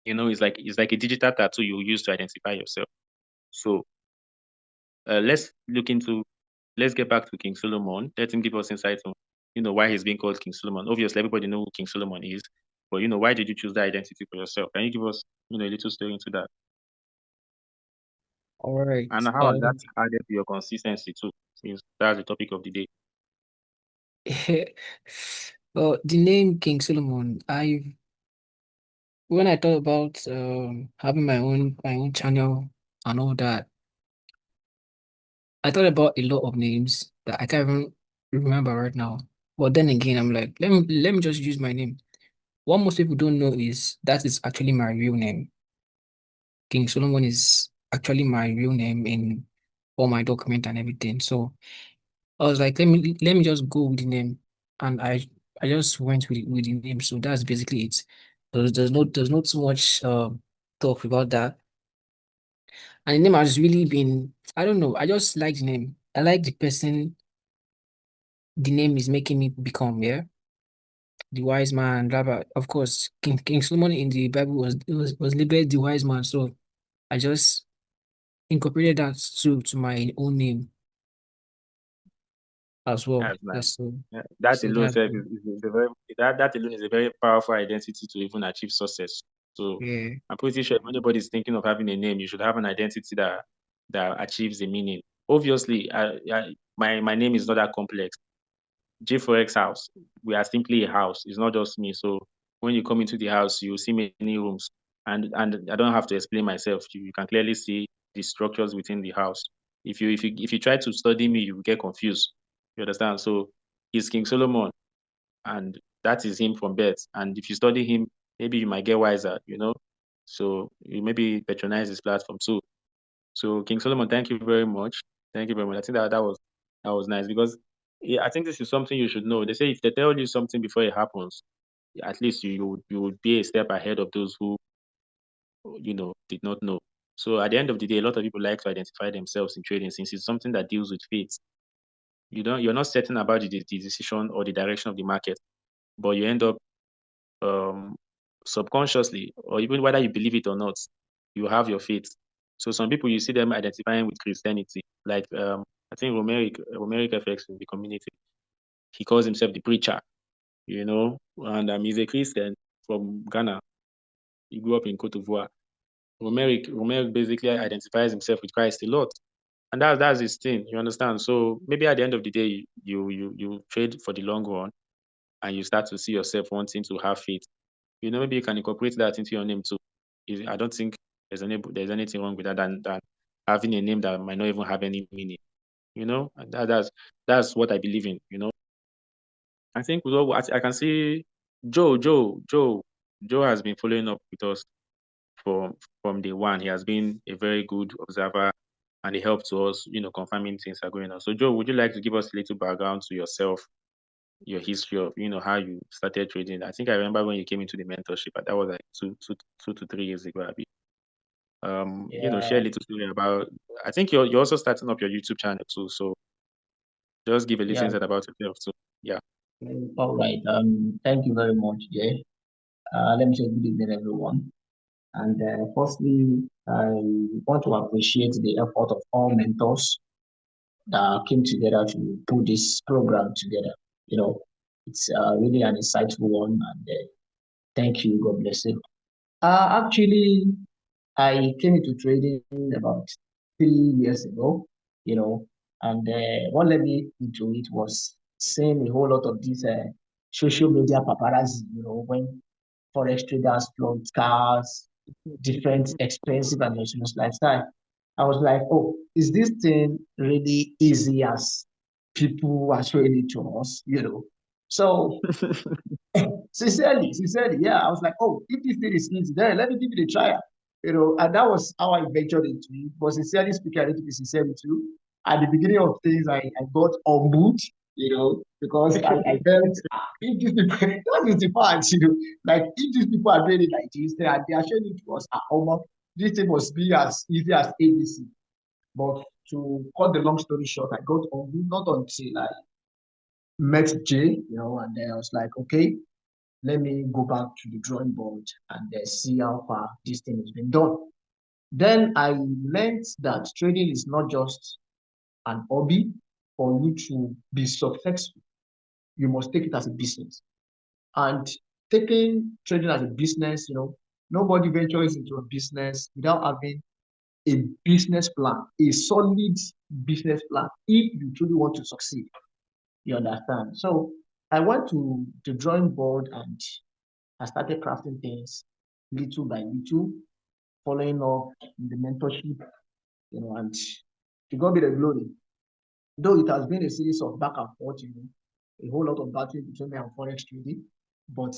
It's like a digital tattoo you use to identify yourself. So let's get back to King Solomon. Let him give us insight on, why he's being called King Solomon. Obviously, everybody knows who King Solomon is, but why did you choose that identity for yourself? Can you give us, a little story into that? All right. And how has that added to your consistency too, since that's the topic of the day? Well, the name King Solomon, when I thought about having my own channel and all that, I thought about a lot of names that I can't even remember right now. But then again, I'm like, let me just use my name. What most people don't know is that is actually my real name. King Solomon is actually my real name in all my document and everything. So I was like, let me just go with the name, and I just went with the name. So that's basically it. There's not too much talk about that. And the name has really been, I don't know, I just like the name. I like the person the name is making me become, yeah. The wise man, blah, blah. Of course, King Solomon in the Bible was labeled the wise man. So I just incorporated that to my own name as well. That's nice. That's so That so alone that's is a very that alone is a very powerful identity to even achieve success. So yeah. I'm pretty sure if anybody is thinking of having a name, you should have an identity that achieves a meaning. Obviously, my name is not that complex. JayForexHouse, we are simply a house. It's not just me. So when you come into the house, you see many rooms, and I don't have to explain myself. You can clearly see the structures within the house. If you try to study me, you will get confused. You understand? So he's King Solomon, and that is him from birth. And if you study him, maybe you might get wiser, you know. So you maybe patronize his platform too. So King Solomon, thank you very much. Thank you very much. I think that was nice because yeah, I think this is something you should know. They say if they tell you something before it happens, at least you would be a step ahead of those who did not know. So at the end of the day, a lot of people like to identify themselves in trading since it's something that deals with fate. You're not certain about the decision or the direction of the market, but you end up um, subconsciously, or even whether you believe it or not, you have your faith. So some people you see them identifying with Christianity, like I think Romeric FX in the community. He calls himself the preacher, and he's a Christian from Ghana. He grew up in Cote d'Ivoire. Romeric basically identifies himself with Christ a lot. And that's his thing, you understand? So maybe at the end of the day, you trade for the long run and you start to see yourself wanting to have faith. Maybe you can incorporate that into your name too. I don't think there's anything wrong with that than having a name that might not even have any meaning. And that's what I believe in. I think I can see Joe has been following up with us from day one. He has been a very good observer and he helped to us, confirming things are going on. So Joe, would you like to give us a little background to yourself, your history of, how you started trading? I think I remember when you came into the mentorship, but that was like 2 to 3 years ago. Share a little story about. I think you're also starting up your YouTube channel too. So just give a little Yeah. insight about yourself too. Yeah. All right. Thank you very much, Jay. Let me say good evening, everyone. And firstly, I want to appreciate the effort of all mentors that came together to put this program together. It's really an insightful one, and thank you. God bless you. Actually, I came into trading about 3 years ago, and what led me into it was seeing a whole lot of these social media paparazzi, when Forex traders flaunt cars, different expensive and luxurious lifestyle. I was like, oh, is this thing really easy as people are showing it to us, So sincerely, yeah. I was like, oh, if this thing is easy, then let me give it a try. And that was how I ventured into it. But sincerely speaking, I need to be sincere with you. At the beginning of things, I got humbled, because I felt if these people, that is the part, like if these people are doing it like this, they are showing it to us at home. This thing must be as easy as ABC. But to cut the long story short, I got humbled not until I met Jay, and then I was like, okay, let me go back to the drawing board and see how far this thing has been done. Then I learned that trading is not just an hobby for you to be successful. You must take it as a business. And taking trading as a business, nobody ventures into a business without having a business plan, a solid business plan, if you truly want to succeed. You understand? So I went to the drawing board and I started crafting things little by little, following up in the mentorship, and to God be the glory. Though it has been a series of back and forth, a whole lot of battle between me and Forex trading, but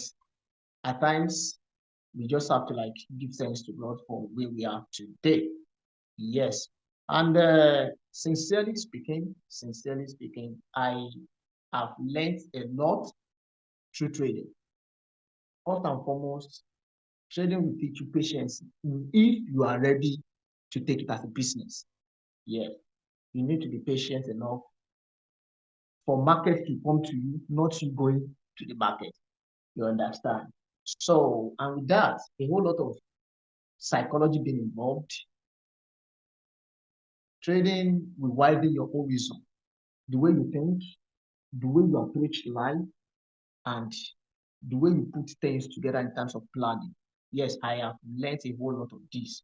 at times we just have to give thanks to God for where we are today. Yes. And sincerely speaking, I have learned a lot through trading. First and foremost, trading will teach you patience if you are ready to take it as a business. Yeah, you need to be patient enough for market to come to you, not you going to the market. You understand? So, and with that, a whole lot of psychology being involved. Trading will widen your horizon, the way you think, the way you approach life, and the way you put things together in terms of planning. Yes, I have learned a whole lot of this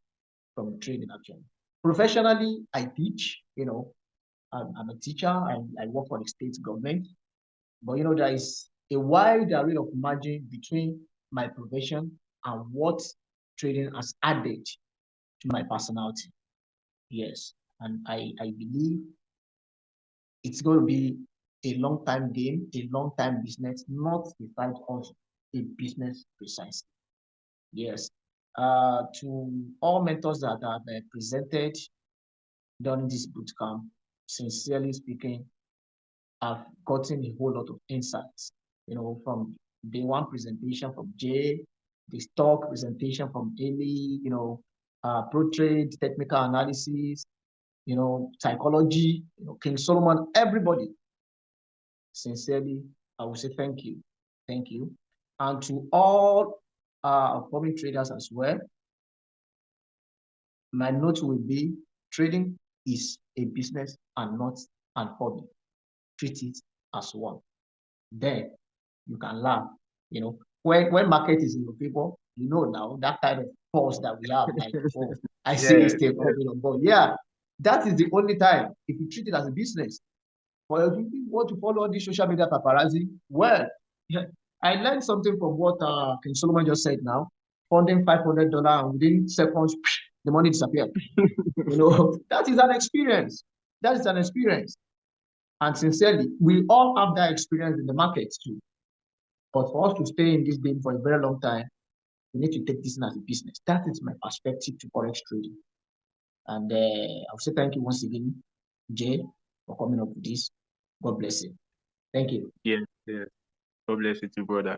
from trading actually. Professionally, I teach, I'm a teacher and I work for the state government. But there is a wide array of margin between my profession and what trading has added to my personality. Yes. And I believe it's going to be a long-time game, a long-time business, not a side hustle, a business precisely. Yes. To all mentors that have presented during this bootcamp, sincerely speaking, I've gotten a whole lot of insights, from day one presentation from Jay, the stock presentation from Eli, pro trade, technical analysis, psychology, King Solomon, everybody. Sincerely, I will say thank you. Thank you. And to all upcoming traders as well, my note will be trading is a business and not an hobby. Treat it as one. Then you can laugh. When market is in your favor, now that kind of pause that we have, like, oh, I see this thing coming on board. Yeah, that is the only time. If you treat it as a business, but if you want to follow all these social media paparazzi, well, yeah, I learned something from what King Solomon just said now. Funding $500 and within seconds, the money disappeared. That is an experience. That is an experience. And sincerely, we all have that experience in the markets too. But for us to stay in this game for a very long time, we need to take this as a business. That is my perspective to Forex trading. And I'll say thank you once again, Jay, for coming up with this. God bless you. Thank you. Yeah. God bless you too, brother.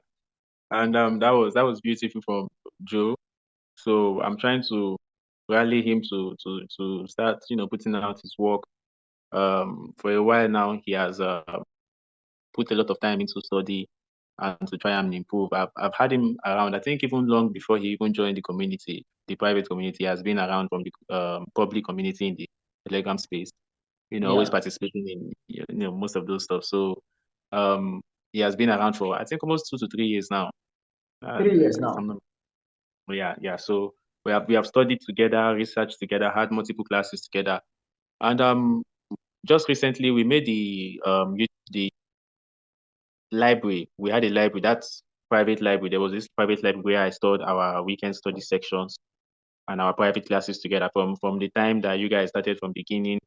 And that was beautiful from Joe. So I'm trying to rally him to start, putting out his work. For a while now, he has put a lot of time into study and to try and improve. I've had him around. I think even long before he even joined the community, the private community, has been around from the public community in the Telegram space. Always participating in most of those stuff. So he has been around for, I think, almost 2 to 3 years now. 3 years now. Yeah. So we have studied together, researched together, had multiple classes together, and just recently we made the library. We had a library, that's private library. There was this private library where I stored our weekend study sections and our private classes together from the time that you guys started from beginning.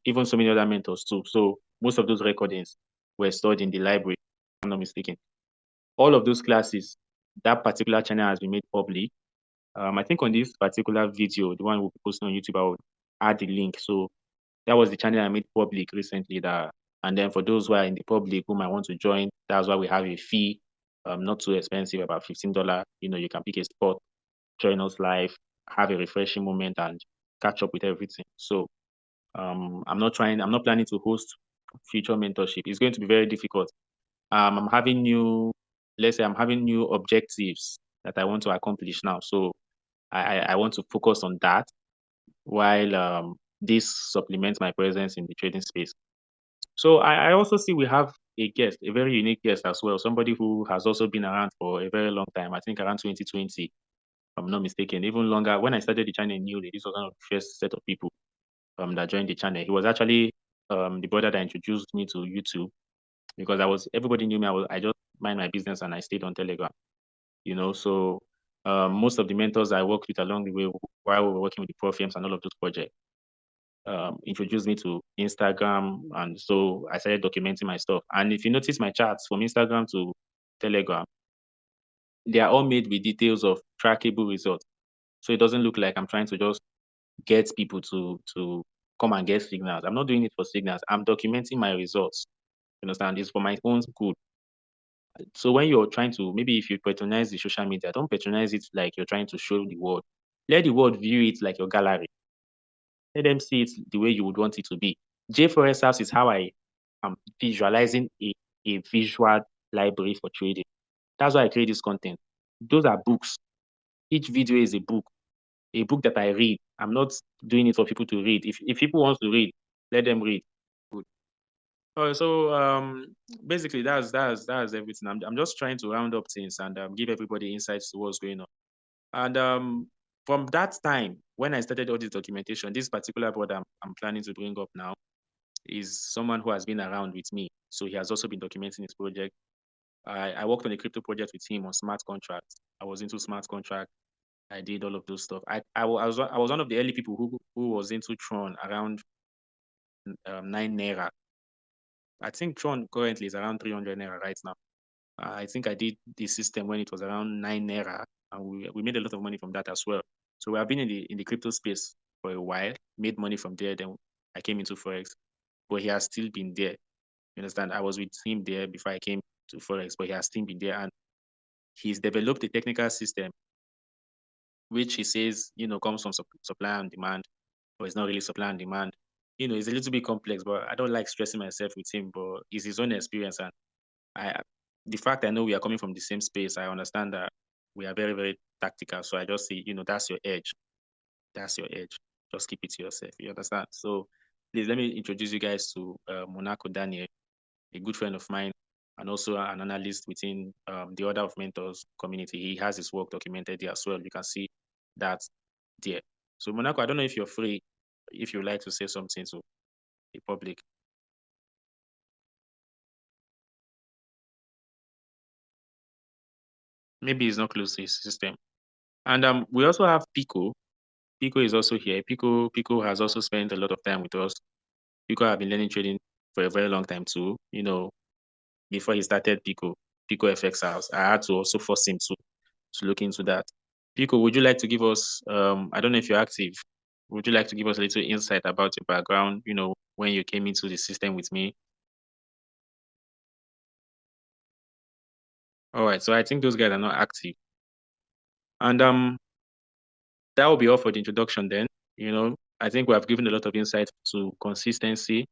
Even so many other mentors too. So most of those recordings were stored in the library, if I'm not mistaken. All of those classes, that particular channel has been made public. I think on this particular video, the one we'll be posting on YouTube, I will add the link. So that was the channel I made public recently. And then for those who are in the public who might want to join, that's why we have a fee, not too expensive, about $15. You can pick a spot, join us live, have a refreshing moment, and catch up with everything. So I'm not planning to host future mentorship. It's going to be very difficult. I'm having new objectives that I want to accomplish now. So I want to focus on that while this supplements my presence in the trading space. So I also see we have a guest, a very unique guest as well, somebody who has also been around for a very long time, I think around 2020, if I'm not mistaken, even longer. When I started the channel newly, this was one of the first set of people that joined the channel. He was actually the brother that introduced me to YouTube, because everybody knew me. I just mind my business and I stayed on Telegram, So most of the mentors I worked with along the way while we were working with the Pro Firms and all of those projects introduced me to Instagram, and so I started documenting my stuff. And if you notice my charts from Instagram to Telegram, they are all made with details of trackable results. So it doesn't look like I'm trying to just get people to come and get signals. I'm not doing it for signals. I'm documenting my results. You understand? It's for my own good. So when you're trying to, maybe if you patronize the social media, don't patronize it like you're trying to show the world. Let the world view it like your gallery. Let them see it the way you would want it to be. JayForexHouse is how I am visualizing a visual library for trading. That's why I create this content. Those are books. Each video is a book that I read. I'm not doing it for people to read. If people want to read, let them read. Good. So basically that's everything. I'm just trying to round up things and give everybody insights to what's going on. And from that time, when I started all this documentation, this particular brother I'm planning to bring up now is someone who has been around with me. So he has also been documenting his project. I worked on a crypto project with him on smart contracts. I was into smart contract. I did all of those stuff. I was one of the early people who was into Tron around 9 naira. I think Tron currently is around 300 naira right now. I think I did the system when it was around 9 naira, and we made a lot of money from that as well. So we have been in the crypto space for a while, made money from there. Then I came into Forex, but he has still been there. You understand? I was with him there before I came to Forex, but he has still been there, and he's developed a technical system which he says, comes from supply and demand, but it's not really supply and demand. It's a little bit complex, but I don't like stressing myself with him, but it's his own experience. And the fact I know we are coming from the same space, I understand that we are very, very tactical. So I just say, that's your edge. That's your edge. Just keep it to yourself. You understand? So please let me introduce you guys to Monaco Daniel, a good friend of mine, and also an analyst within the Order of Mentors community. He has his work documented there as well. You can see that there. So Monaco, I don't know if you're free, if you'd like to say something to the public. Maybe he's not close to his system. And we also have Pico. Pico is also here. Pico has also spent a lot of time with us. Pico have been learning trading for a very long time too. Before he started Pico FX House, I had to also force him to look into that. Pico, would you like to give us, I don't know if you're active, would you like to give us a little insight about your background, when you came into the system with me? All right, so I think those guys are not active. And that will be all for the introduction then. I think we have given a lot of insight to consistency.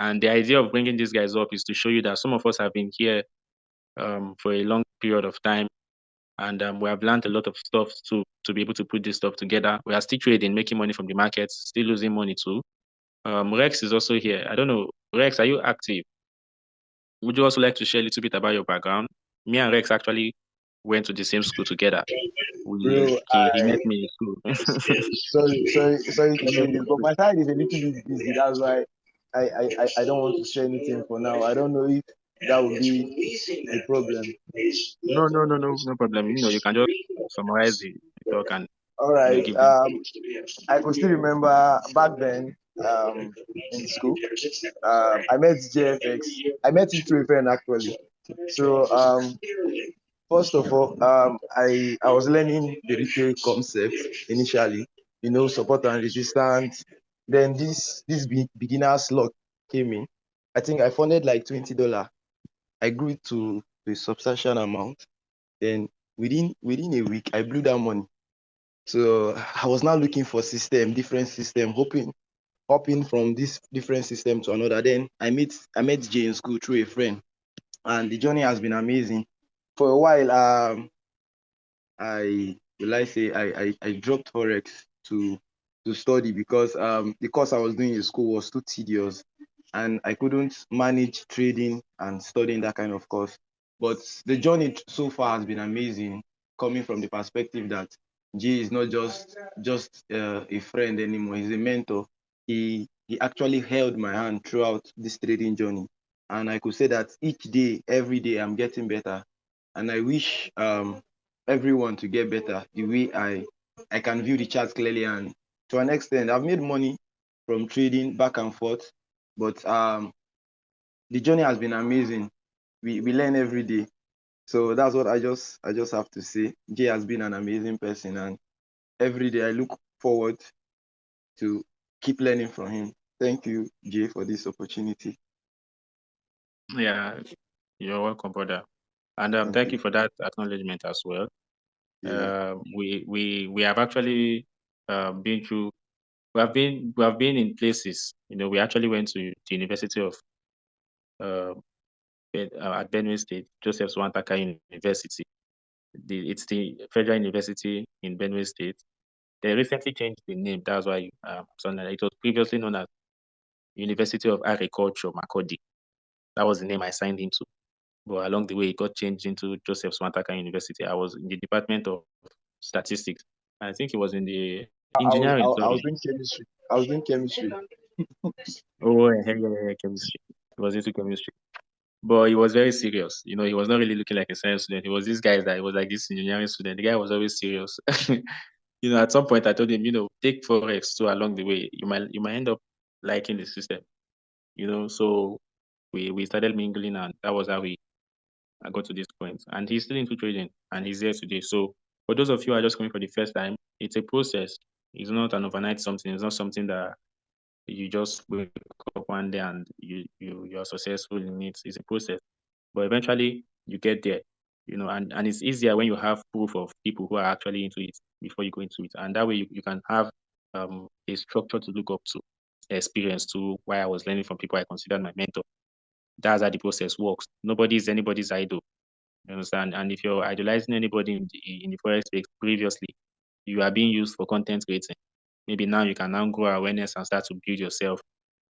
And the idea of bringing these guys up is to show you that some of us have been here for a long period of time. And we have learned a lot of stuff to be able to put this stuff together. We are still trading, making money from the markets, still losing money too. Rex is also here. I don't know, Rex, are you active? Would you also like to share a little bit about your background? Me and Rex actually went to the same school together. Bro, He met me in school. sorry to say this, but my side is a little bit busy. That's why I don't want to share anything for now. I don't know if that would be a problem. No problem. You can just summarize the talk and All right. give them. I could still remember back then in school. I met JayFx. I met him through a friend actually. So first of all, I was learning the retail concept initially. Support and resistance. Then this beginner's luck came in. I think I funded like $20. I grew it to a substantial amount. Then within a week, I blew that money. So I was now looking for different system, hopping from this different system to another. Then I met Jay in school through a friend, and the journey has been amazing. For a while, I dropped Forex to study because the course I was doing in school was too tedious, and I couldn't manage trading and studying that kind of course. But the journey so far has been amazing, coming from the perspective that Jay is not just a friend anymore. He's a mentor. He actually held my hand throughout this trading journey, and I could say that each day, every day, I'm getting better. And I wish everyone to get better the way I can view the charts clearly. And to an extent, I've made money from trading back and forth, but the journey has been amazing. We learn every day. So that's what I just have to say. Jay has been an amazing person, and every day I look forward to keep learning from him. Thank you, Jay, for this opportunity. Yeah, you're welcome, brother. And thank you for that acknowledgement as well. Yeah. We have actually been through. We have been in places. We actually went to the University of at Benue State, Joseph Swantaka University. It's the Federal University in Benue State. They recently changed the name. That's why it was previously known as University of Agriculture, Makodi. That was the name I signed into. But along the way, it got changed into Joseph Swantaka University. I was in the Department of Statistics. I think it was in the engineering. I was doing chemistry. I was doing chemistry. Oh, yeah, chemistry. It was into chemistry. But he was very serious. He was not really looking like a science student. He was this guy that he was like this engineering student. The guy was always serious. at some point I told him, take Forex too along the way. You might end up liking the system, So we started mingling, and that was how I got to this point. And he's still into trading, and he's here today. So for those of you who are just coming for the first time, it's a process. It's not an overnight something. It's not something that you just wake up one day and you're successful in it. It's a process, but eventually you get there, and it's easier when you have proof of people who are actually into it before you go into it, and that way you can have a structure to look up to, experience to, why I was learning from people I considered my mentor. That's how the process works. Nobody is anybody's idol. You understand? And if you're idolizing anybody in the Forex space previously, you are being used for content creating. Maybe now you can now grow awareness and start to build yourself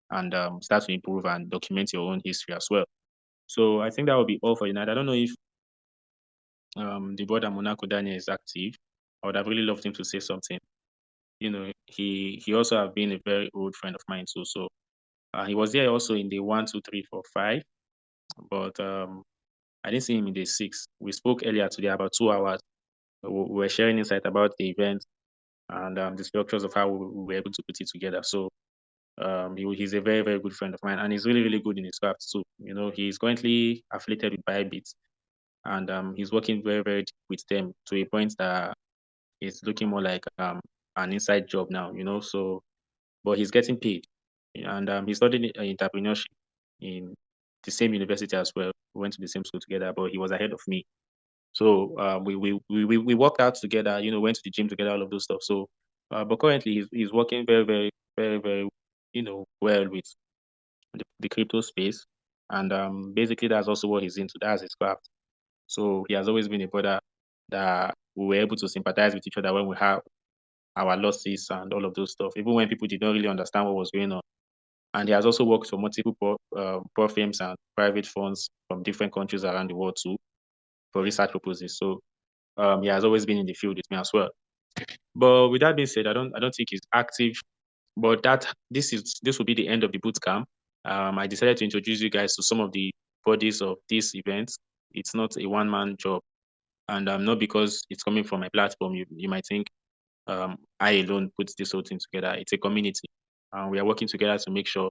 and start to improve and document your own history as well. So I think that will be all for tonight. I don't know if the brother Monaco Daniel is active. I would have really loved him to say something. He also have been a very old friend of mine too. So he was there also in the 1, 2, 3, 4, 5, but I didn't see him in the 6. We spoke earlier today about 2 hours. We were sharing insight about the event and the structures of how we were able to put it together. So he's a very, very good friend of mine, and he's really, really good in his craft too. He's currently affiliated with Bybit, and he's working very, very deep with them to a point that it's looking more like an inside job now. So, but he's getting paid, and he studied entrepreneurship in the same university as well. We went to the same school together, but he was ahead of me. So we worked out together, went to the gym together, all of those stuff. So, but currently he's working very, very, very, very, well with the crypto space, and basically that's also what he's into. That's his craft. So he has always been a brother that we were able to sympathize with each other when we have our losses and all of those stuff, even when people did not really understand what was going on. And he has also worked for multiple pro firms and private funds from different countries around the world too, for research purposes. So he has always been in the field with me as well. But with that being said, I don't think he's active. But this will be the end of the boot camp. I decided to introduce you guys to some of the bodies of this event. It's not a one-man job, and not because it's coming from my platform. You might think I alone put this whole thing together. It's a community, and we are working together to make sure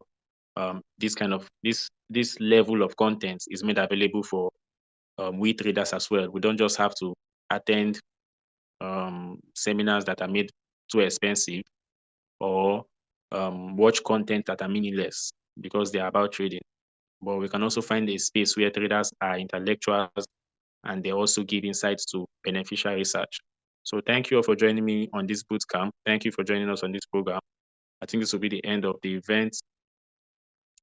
this level of content is made available for we traders as well. We don't just have to attend seminars that are made too expensive, or watch content that are meaningless because they are about trading. But we can also find a space where traders are intellectuals and they also give insights to beneficial research. So thank you all for joining me on this boot camp. Thank you for joining us on this program. I think this will be the end of the event.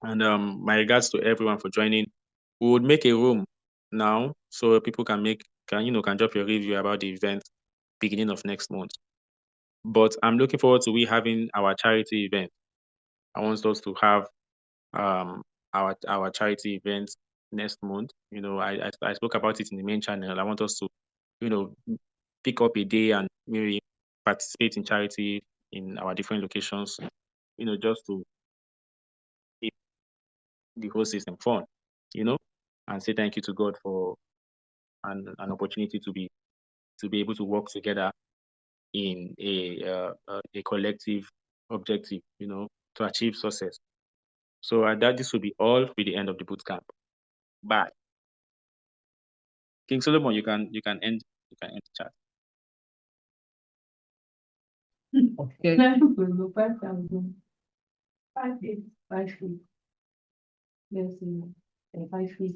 And my regards to everyone for joining. We would make a room now so people can drop your review about the event beginning of next month. But I'm looking forward to we having our charity event. I want us to have our charity event next month. I spoke about it in the main channel. I want us to pick up a day and maybe participate in charity in our different locations, just to keep the whole system fun, and say thank you to God for an opportunity to be able to work together in a collective objective, to achieve success. So this will be all with the end of the boot camp. Bye. King Solomon, you can end the chat. Okay. 5,000. 5 feet. Let's see. 5 feet.